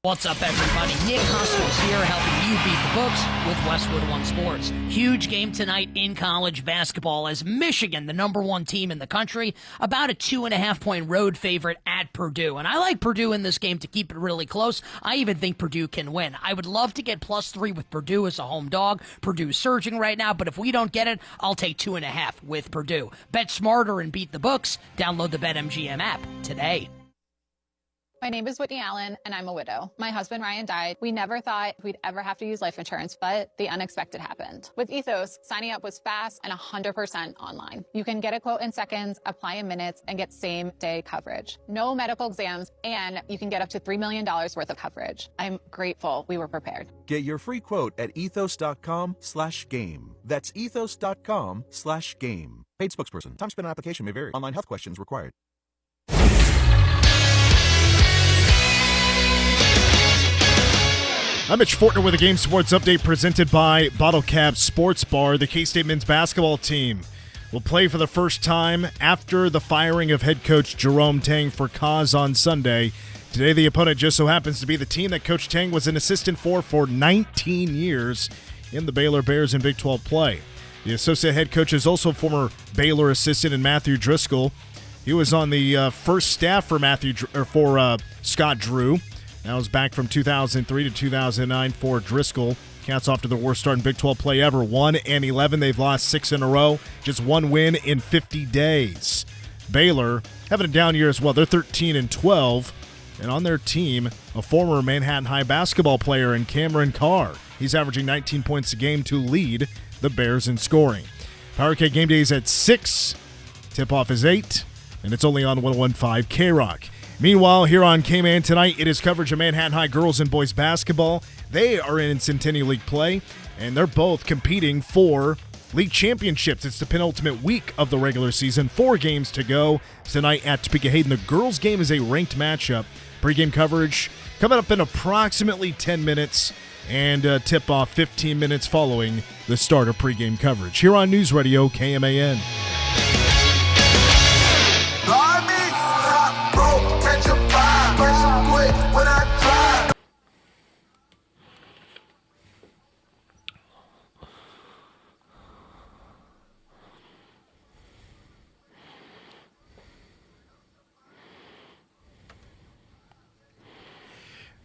What's up, everybody? Nick Hustles here, helping you beat the books with Westwood One Sports. Huge game tonight in college basketball as Michigan, the #1 team in the country, about a 2.5-point road favorite at Purdue. And I like Purdue in this game to keep it really close. I even think Purdue can win. I would love to get +3 with Purdue as a home dog. Purdue's surging right now, but if we don't get it, I'll take 2.5 with Purdue. Bet smarter and beat the books. Download the BetMGM app today. My name is Whitney Allen, and I'm a widow. My husband, Ryan, died. We never thought we'd ever have to use life insurance, but the unexpected happened. With Ethos, signing up was fast and 100% online. You can get a quote in seconds, apply in minutes, and get same-day coverage. No medical exams, and you can get up to $3 million worth of coverage. I'm grateful we were prepared. Get your free quote at ethos.com/game. That's ethos.com/game. Paid spokesperson. Time spent on application may vary. Online health questions required. I'm Mitch Fortner with a Game Sports Update presented by Bottle Cap Sports Bar. The K-State men's basketball team will play for the first time after the firing of head coach Jerome Tang for cause on Sunday. Today, the opponent just so happens to be the team that Coach Tang was an assistant for 19 years in the Baylor Bears in Big 12 play. The associate head coach is also former Baylor assistant in Matthew Driscoll. He was on the first staff for Scott Drew. That was back from 2003 to 2009 for Driscoll. Cats off to their worst start in Big 12 play ever. 1-11. They've lost 6 in a row. Just one win in 50 days. Baylor having a down year as well. They're 13-12. And on their team, a former Manhattan High basketball player in Cameron Carr. He's averaging 19 points a game to lead the Bears in scoring. Power K game day is at 6. Tip-off is 8. And it's only on 101.5 K-Rock. Meanwhile, here on K-Man tonight, it is coverage of Manhattan High girls and boys basketball. They are in Centennial League play, and they're both competing for League championships. It's the penultimate week of the regular season. 4 games to go tonight at Topeka Hayden. The girls' game is a ranked matchup. Pre-game coverage coming up in approximately 10 minutes, and tip-off 15 minutes following the start of pre-game coverage. Here on News Radio KMAN.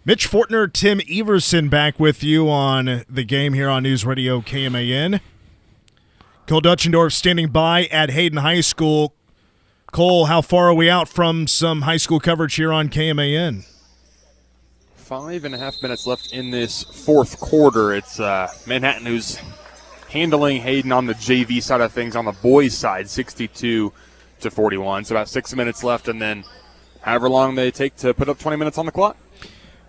Mitch Fortner, Tim Everson back with you on the game here on News Radio KMAN. Cole Dutchendorf standing by at Hayden High School. Cole, how far are we out from some high school coverage here on KMAN? 5.5 minutes left in this fourth quarter. It's Manhattan who's handling Hayden on the JV side of things, on the boys' side, 62-41. So about 6 minutes left, and then however long they take to put up 20 minutes on the clock.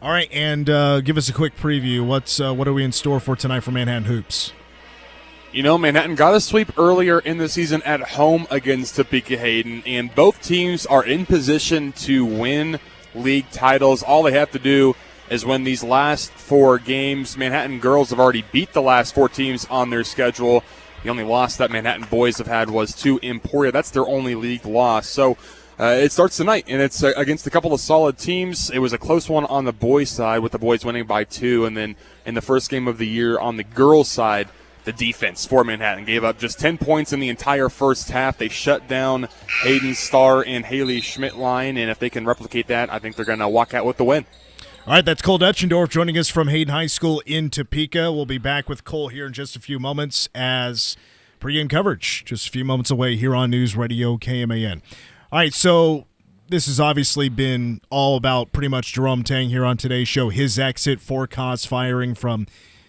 All right, and give us a quick preview. What are we in store for tonight for Manhattan Hoops? You know, Manhattan got a sweep earlier in the season at home against Topeka Hayden, and both teams are in position to win league titles. All they have to do is win these last 4 games. Manhattan girls have already beat the last 4 teams on their schedule. The only loss that Manhattan boys have had was to Emporia. That's their only league loss. So it starts tonight, and it's against a couple of solid teams. It was a close one on the boys' side, with the boys winning by 2. And then in the first game of the year on the girls' side, the defense for Manhattan gave up just 10 points in the entire first half. They shut down Hayden Starr and Haley Schmidt line, and if they can replicate that, I think they're going to walk out with the win. All right, that's Cole Dutchendorf joining us from Hayden High School in Topeka. We'll be back with Cole here in just a few moments as pregame coverage just a few moments away here on News Radio KMAN. All right, so this has obviously been all about pretty much Jerome Tang here on today's show. His exit for cause firing from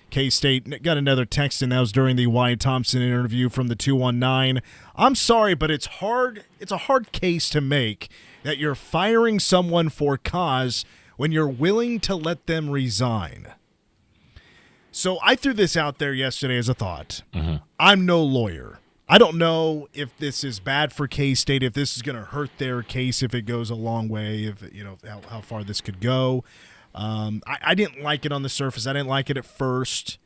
K-State. Got another text, and that was during the Wyatt Thompson interview from the 219. I'm sorry, but it's hard. It's a hard case to make that you're firing someone for cause when you're willing to let them resign. So I threw this out there yesterday as a thought. Mm-hmm. I'm no lawyer. I don't know if this is bad for K-State, if this is going to hurt their case, if it goes a long way, if how far this could go. I didn't like it on the surface. I didn't like it at first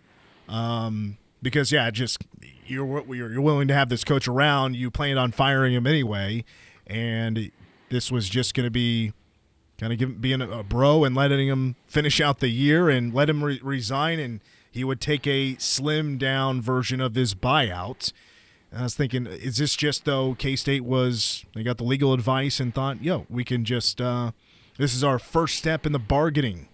because, you're willing to have this coach around. You planned on firing him anyway, and this was just going to be kind of being a bro and letting him finish out the year and let him resign, and he would take a slimmed-down version of this buyout. I was thinking, is this just though K-State they got the legal advice and thought, we can just this is our first step in the bargaining,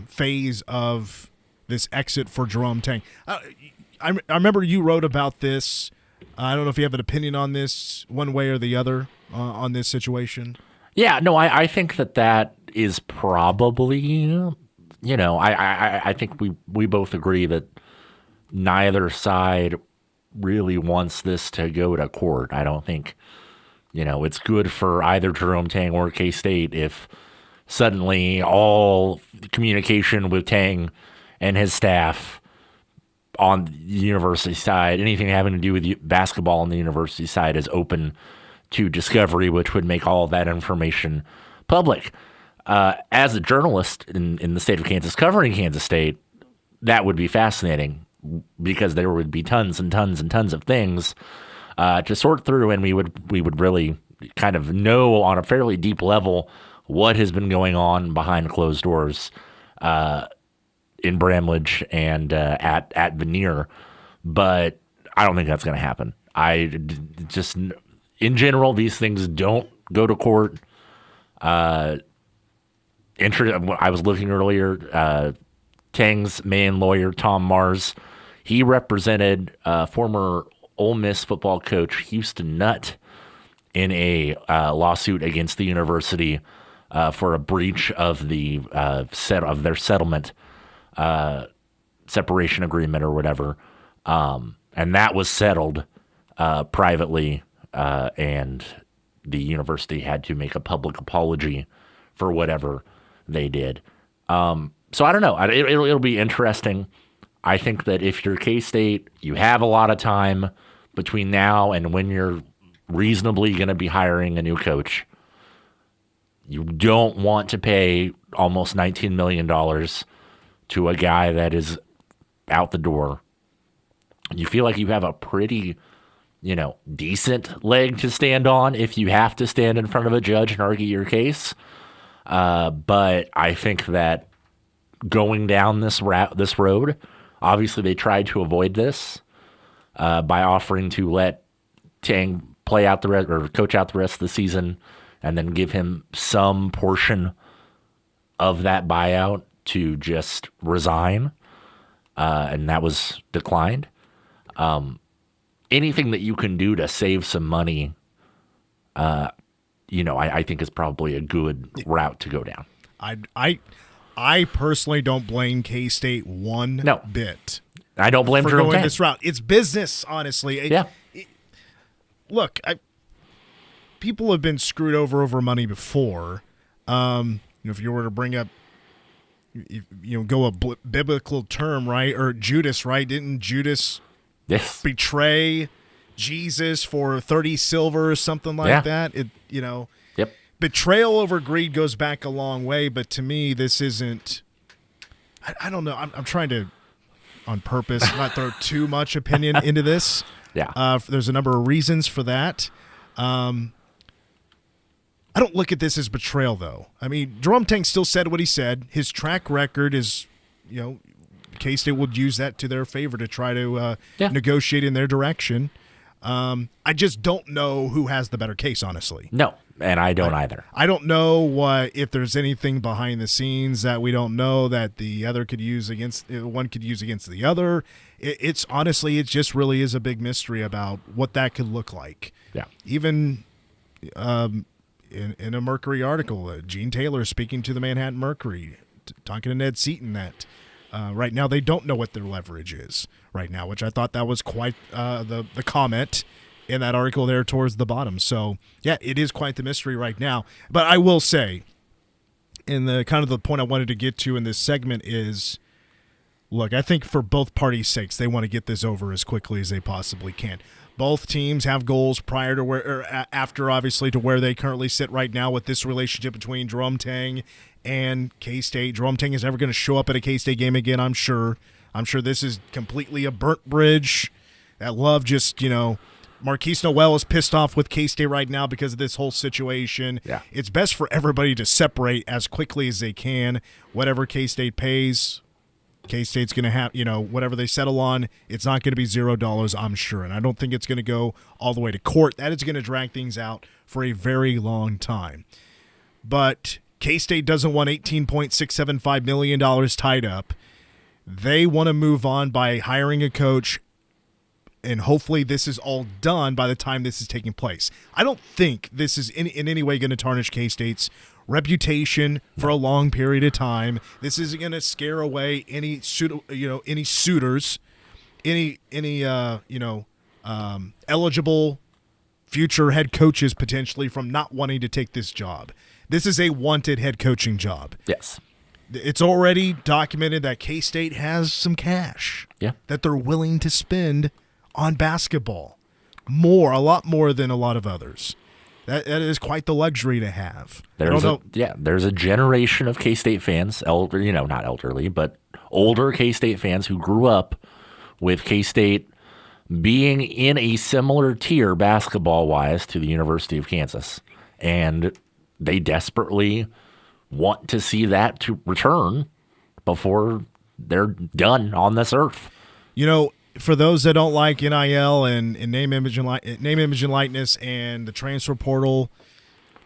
phase of this exit for Jerome Tang. I remember you wrote about this. I don't know if you have an opinion on this one way or the other on this situation. Yeah, no, I think that is probably, I think we both agree that neither side really wants this to go to court. I don't think, it's good for either Jerome Tang or K-State if suddenly all communication with Tang and his staff on the university side, anything having to do with basketball on the university side, is open to discovery, which would make all of that information public. As a journalist in the state of Kansas covering Kansas State, that would be fascinating, because there would be tons and tons and tons of things to sort through, and we would really kind of know on a fairly deep level what has been going on behind closed doors in Bramlage and at Veneer. But I don't think that's going to happen. In general, these things don't go to court. I was looking earlier, Tang's main lawyer, Tom Mars, he represented former Ole Miss football coach Houston Nutt in a lawsuit against the university for a breach of the of their settlement separation agreement or whatever, and that was settled privately, and the university had to make a public apology for whatever they did. So I don't know. It'll be interesting. I think that if you're K-State, you have a lot of time between now and when you're reasonably going to be hiring a new coach. You don't want to pay almost $19 million to a guy that is out the door. You feel like you have a pretty, decent leg to stand on if you have to stand in front of a judge and argue your case. But I think that going down this road, obviously they tried to avoid this by offering to let Tang play out the rest or coach out the rest of the season, and then give him some portion of that buyout to just resign, and that was declined. Anything that you can do to save some money, I think is probably a good route to go down. I personally don't blame K-State one bit. I don't blame for Jerome going Tang. this route. It's business, honestly. Yeah. Look, people have been screwed over money before. If you were to bring up, go a biblical term, right? Or Judas, right? Didn't Judas betray Jesus for 30 silver or something like that? Yep. Betrayal over greed goes back a long way, but to me, this isn't. I don't know. I'm trying to, on purpose, not throw too much opinion into this. Yeah. There's a number of reasons for that. I don't look at this as betrayal, though. I mean, Jerome Tang still said what he said. His track record is, K-State would use that to their favor to try to negotiate in their direction. I just don't know who has the better case, honestly. No, and I don't either. I don't know if there's anything behind the scenes that we don't know that the other could use against one could use against the other. It's honestly, it just really is a big mystery about what that could look like. Yeah. Even in a Mercury article, Gene Taylor speaking to the Manhattan Mercury, talking to Ned Seaton that right now they don't know what their leverage is right now, which I thought that was quite the comment in that article there towards the bottom. So, yeah, it is quite the mystery right now. But I will say, and the kind of the point I wanted to get to in this segment is, look, I think for both parties' sakes, they want to get this over as quickly as they possibly can. Both teams have goals prior to after, obviously, to where they currently sit right now with this relationship between Jerome Tang and K-State. Jerome Tang is never going to show up at a K-State game again, I'm sure. I'm sure this is completely a burnt bridge. That love just, Marquise Noel is pissed off with K-State right now because of this whole situation. Yeah. It's best for everybody to separate as quickly as they can. Whatever K-State pays, K-State's going to have, whatever they settle on, it's not going to be $0, I'm sure. And I don't think it's going to go all the way to court. That is going to drag things out for a very long time. But K-State doesn't want $18.675 million tied up. They want to move on by hiring a coach, and hopefully this is all done by the time this is taking place. I don't think this is in any way going to tarnish K-State's reputation for a long period of time. This isn't going to scare away any suitors, any eligible future head coaches potentially from not wanting to take this job. This is a wanted head coaching job. Yes. It's already documented that K-State has some cash that they're willing to spend on basketball. A lot more than a lot of others. That is quite the luxury to have. There's a generation of K-State fans, not elderly, but older K-State fans who grew up with K-State being in a similar tier basketball-wise to the University of Kansas. And they desperately want to see that to return before they're done on this earth. For those that don't like NIL and name, image, and likeness and the transfer portal,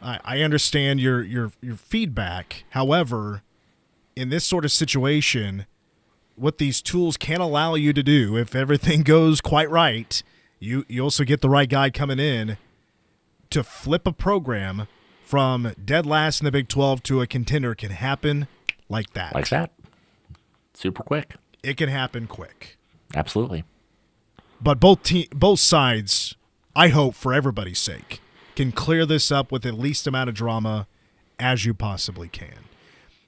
I understand your feedback. However, in this sort of situation, what these tools can allow you to do, if everything goes quite right, you also get the right guy coming in to flip a program from dead last in the Big 12 to a contender can happen like that. Like that. Super quick. It can happen quick. Absolutely. But both sides, I hope for everybody's sake, can clear this up with the least amount of drama as you possibly can.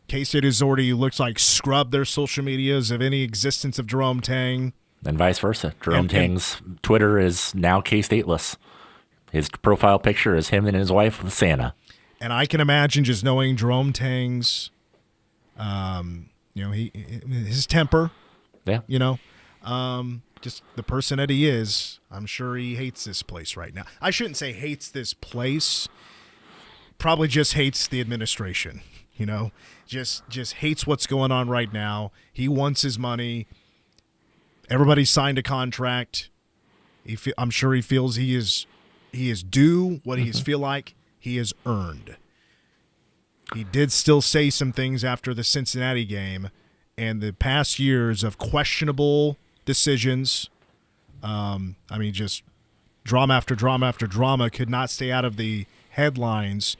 K-State has already looks like scrubbed their social medias of any existence of Jerome Tang. And vice versa. Jerome Tang's Twitter is now K-Stateless. His profile picture is him and his wife with Santa. And I can imagine just knowing Jerome Tang's, his temper. Yeah. Just the person that he is. I'm sure he hates this place right now. I shouldn't say hates this place. Probably just hates the administration. Just hates what's going on right now. He wants his money. Everybody signed a contract. I'm sure he feels he is due what he feel like he has earned. He did still say some things after the Cincinnati game and the past years of questionable decisions. Just drama after drama after drama could not stay out of the headlines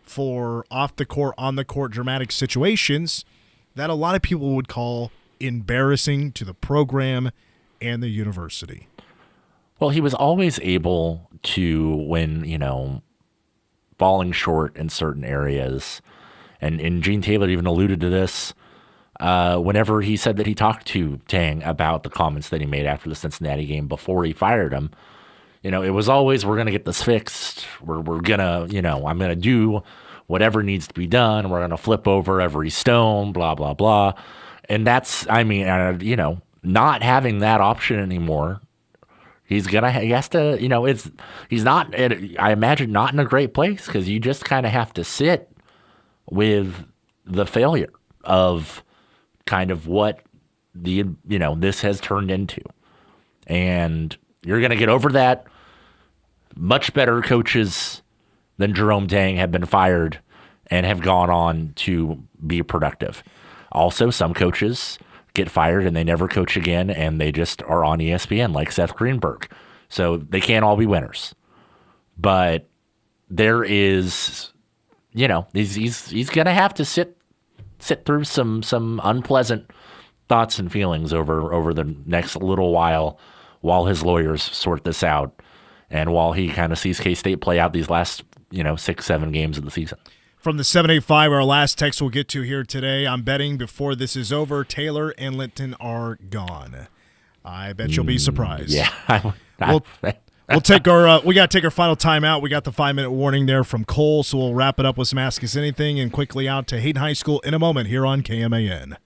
for off the court, on the court dramatic situations that a lot of people would call embarrassing to the program and the university. Well, he was always able to, when, falling short in certain areas, and Gene Taylor even alluded to this whenever he said that he talked to Tang about the comments that he made after the Cincinnati game before he fired him. It was always, we're going to get this fixed. We're going to, I'm going to do whatever needs to be done. We're going to flip over every stone, blah, blah, blah. And that's, not having that option anymore. He has to, he's not, I imagine, not in a great place because you just kind of have to sit with the failure of kind of what this has turned into. And you're going to get over that. Much better coaches than Jerome Tang have been fired and have gone on to be productive. Also, some coaches get fired and they never coach again and they just are on ESPN like Seth Greenberg. So they can't all be winners. But there is, he's going to have to sit through some unpleasant thoughts and feelings over the next little while his lawyers sort this out and while he kind of sees K-State play out these last, 6-7 games of the season. From the 785, our last text we'll get to here today. I'm betting before this is over, Taylor and Linton are gone. I bet you'll be surprised. Yeah. We'll take we got to take our final timeout. We got the 5-minute warning there from Cole, so we'll wrap it up with some Ask Us Anything and quickly out to Hayden High School in a moment here on KMAN.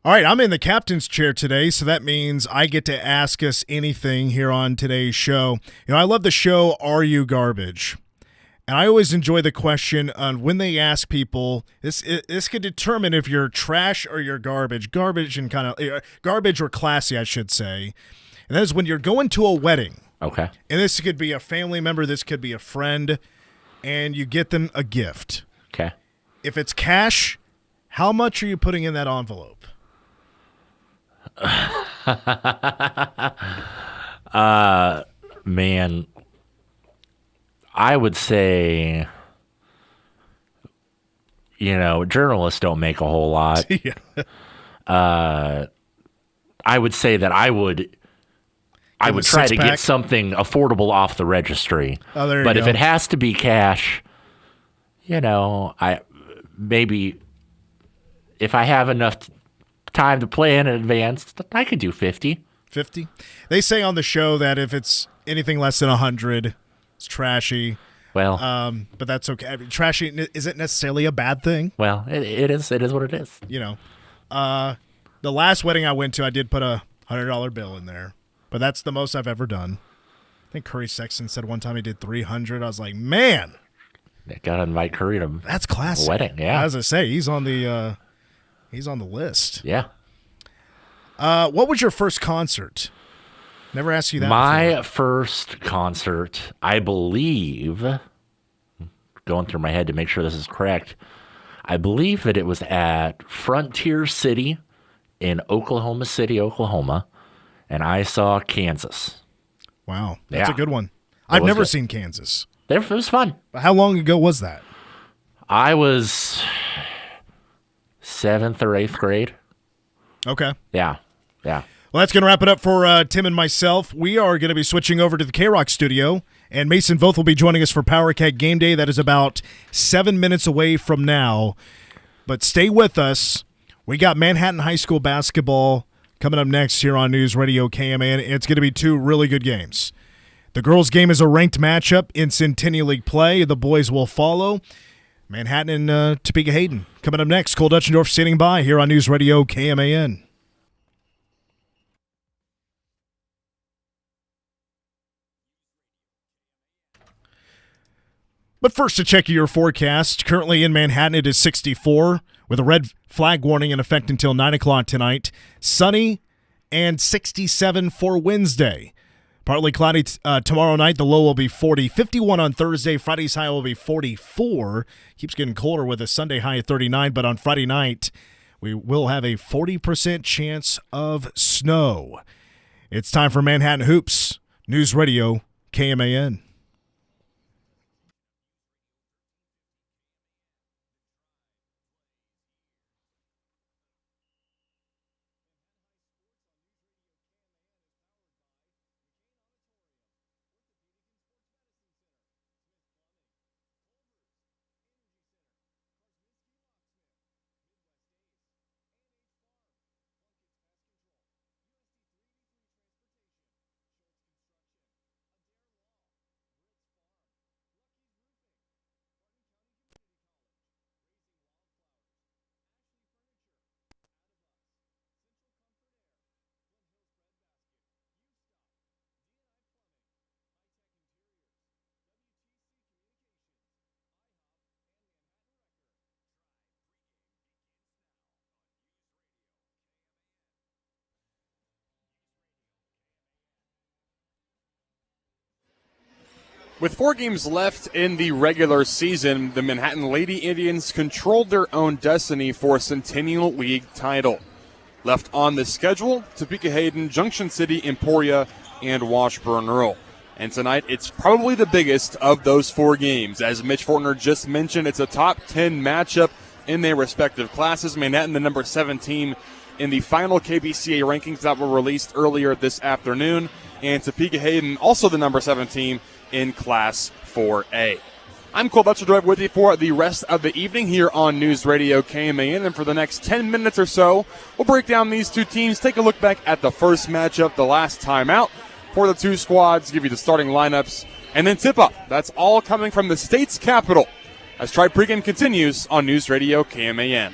All right, I'm in the captain's chair today, so that means I get to ask us anything here on today's show. You know, I love the show, Are You Garbage? And I always enjoy the question on when they ask people, this could determine if you're trash or you're garbage. Garbage or classy, I should say. And that is when you're going to a wedding. Okay. And this could be a family member, this could be a friend, and you get them a gift. Okay. If it's cash, how much are you putting in that envelope? Man, I would say, journalists don't make a whole lot. Yeah. I would say that I would try to get something affordable off the registry. Oh, there you but go. if it has to be cash, maybe if I have enough time to plan in advance, I could do 50. 50? They say on the show that if it's anything less than 100, it's trashy. Well, but that's okay. I mean, trashy isn't necessarily a bad thing. Well, it is. It is what it is. The last wedding I went to, I did put a $100 bill in there, but that's the most I've ever done. I think Curry Sexton said one time he did 300. I was like, man, gotta invite Curry to that's classic. A wedding. Yeah, as I say, he's on the list. Yeah. What was your first concert? Never asked you that. My first concert, I believe, going through my head to make sure this is correct, I believe that it was at Frontier City in Oklahoma City, Oklahoma, and I saw Kansas. Wow, that's Yeah. a good one. It I've was never good. seen Kansas. It was fun. How long ago was that? I was 7th or 8th grade. Okay. Yeah. Well, that's going to wrap it up for Tim and myself. We are going to be switching over to the K-Rock studio, and Mason Voth will be joining us for Power Cat Game Day. That is about 7 minutes away from now. But stay with us. We got Manhattan High School basketball coming up next here on News Radio KMAN. It's going to be two really good games. The girls' game is a ranked matchup in Centennial League play. The boys will follow. Manhattan and Topeka Hayden coming up next. Cole Dutchendorf standing by here on News Radio KMAN. But first, to check your forecast. Currently in Manhattan, it is 64 with a red flag warning in effect until 9 o'clock tonight. Sunny and 67 for Wednesday. Partly cloudy tomorrow night. The low will be 40. 51 on Thursday. Friday's high will be 44. Keeps getting colder with a Sunday high at 39. But on Friday night, we will have a 40% chance of snow. It's time for Manhattan Hoops. News Radio KMAN. With 4 games left in the regular season, the Manhattan Lady Indians controlled their own destiny for a Centennial League title. Left on the schedule, Topeka Hayden, Junction City, Emporia, and Washburn Earl. And tonight, it's probably the biggest of those 4 games. As Mitch Fortner just mentioned, it's a top 10 matchup in their respective classes. Manhattan, the number 7 team in the final KBCA rankings that were released earlier this afternoon. And Topeka Hayden, also the number 7 team in Class 4A. I'm Cole Dutchendorf with you for the rest of the evening here on News Radio KMAN. And for the next 10 minutes or so, we'll break down these two teams, take a look back at the first matchup, the last time out for the two squads, give you the starting lineups, and then tip-off. That's all coming from the state's capital as Tri Pregame continues on News Radio KMAN.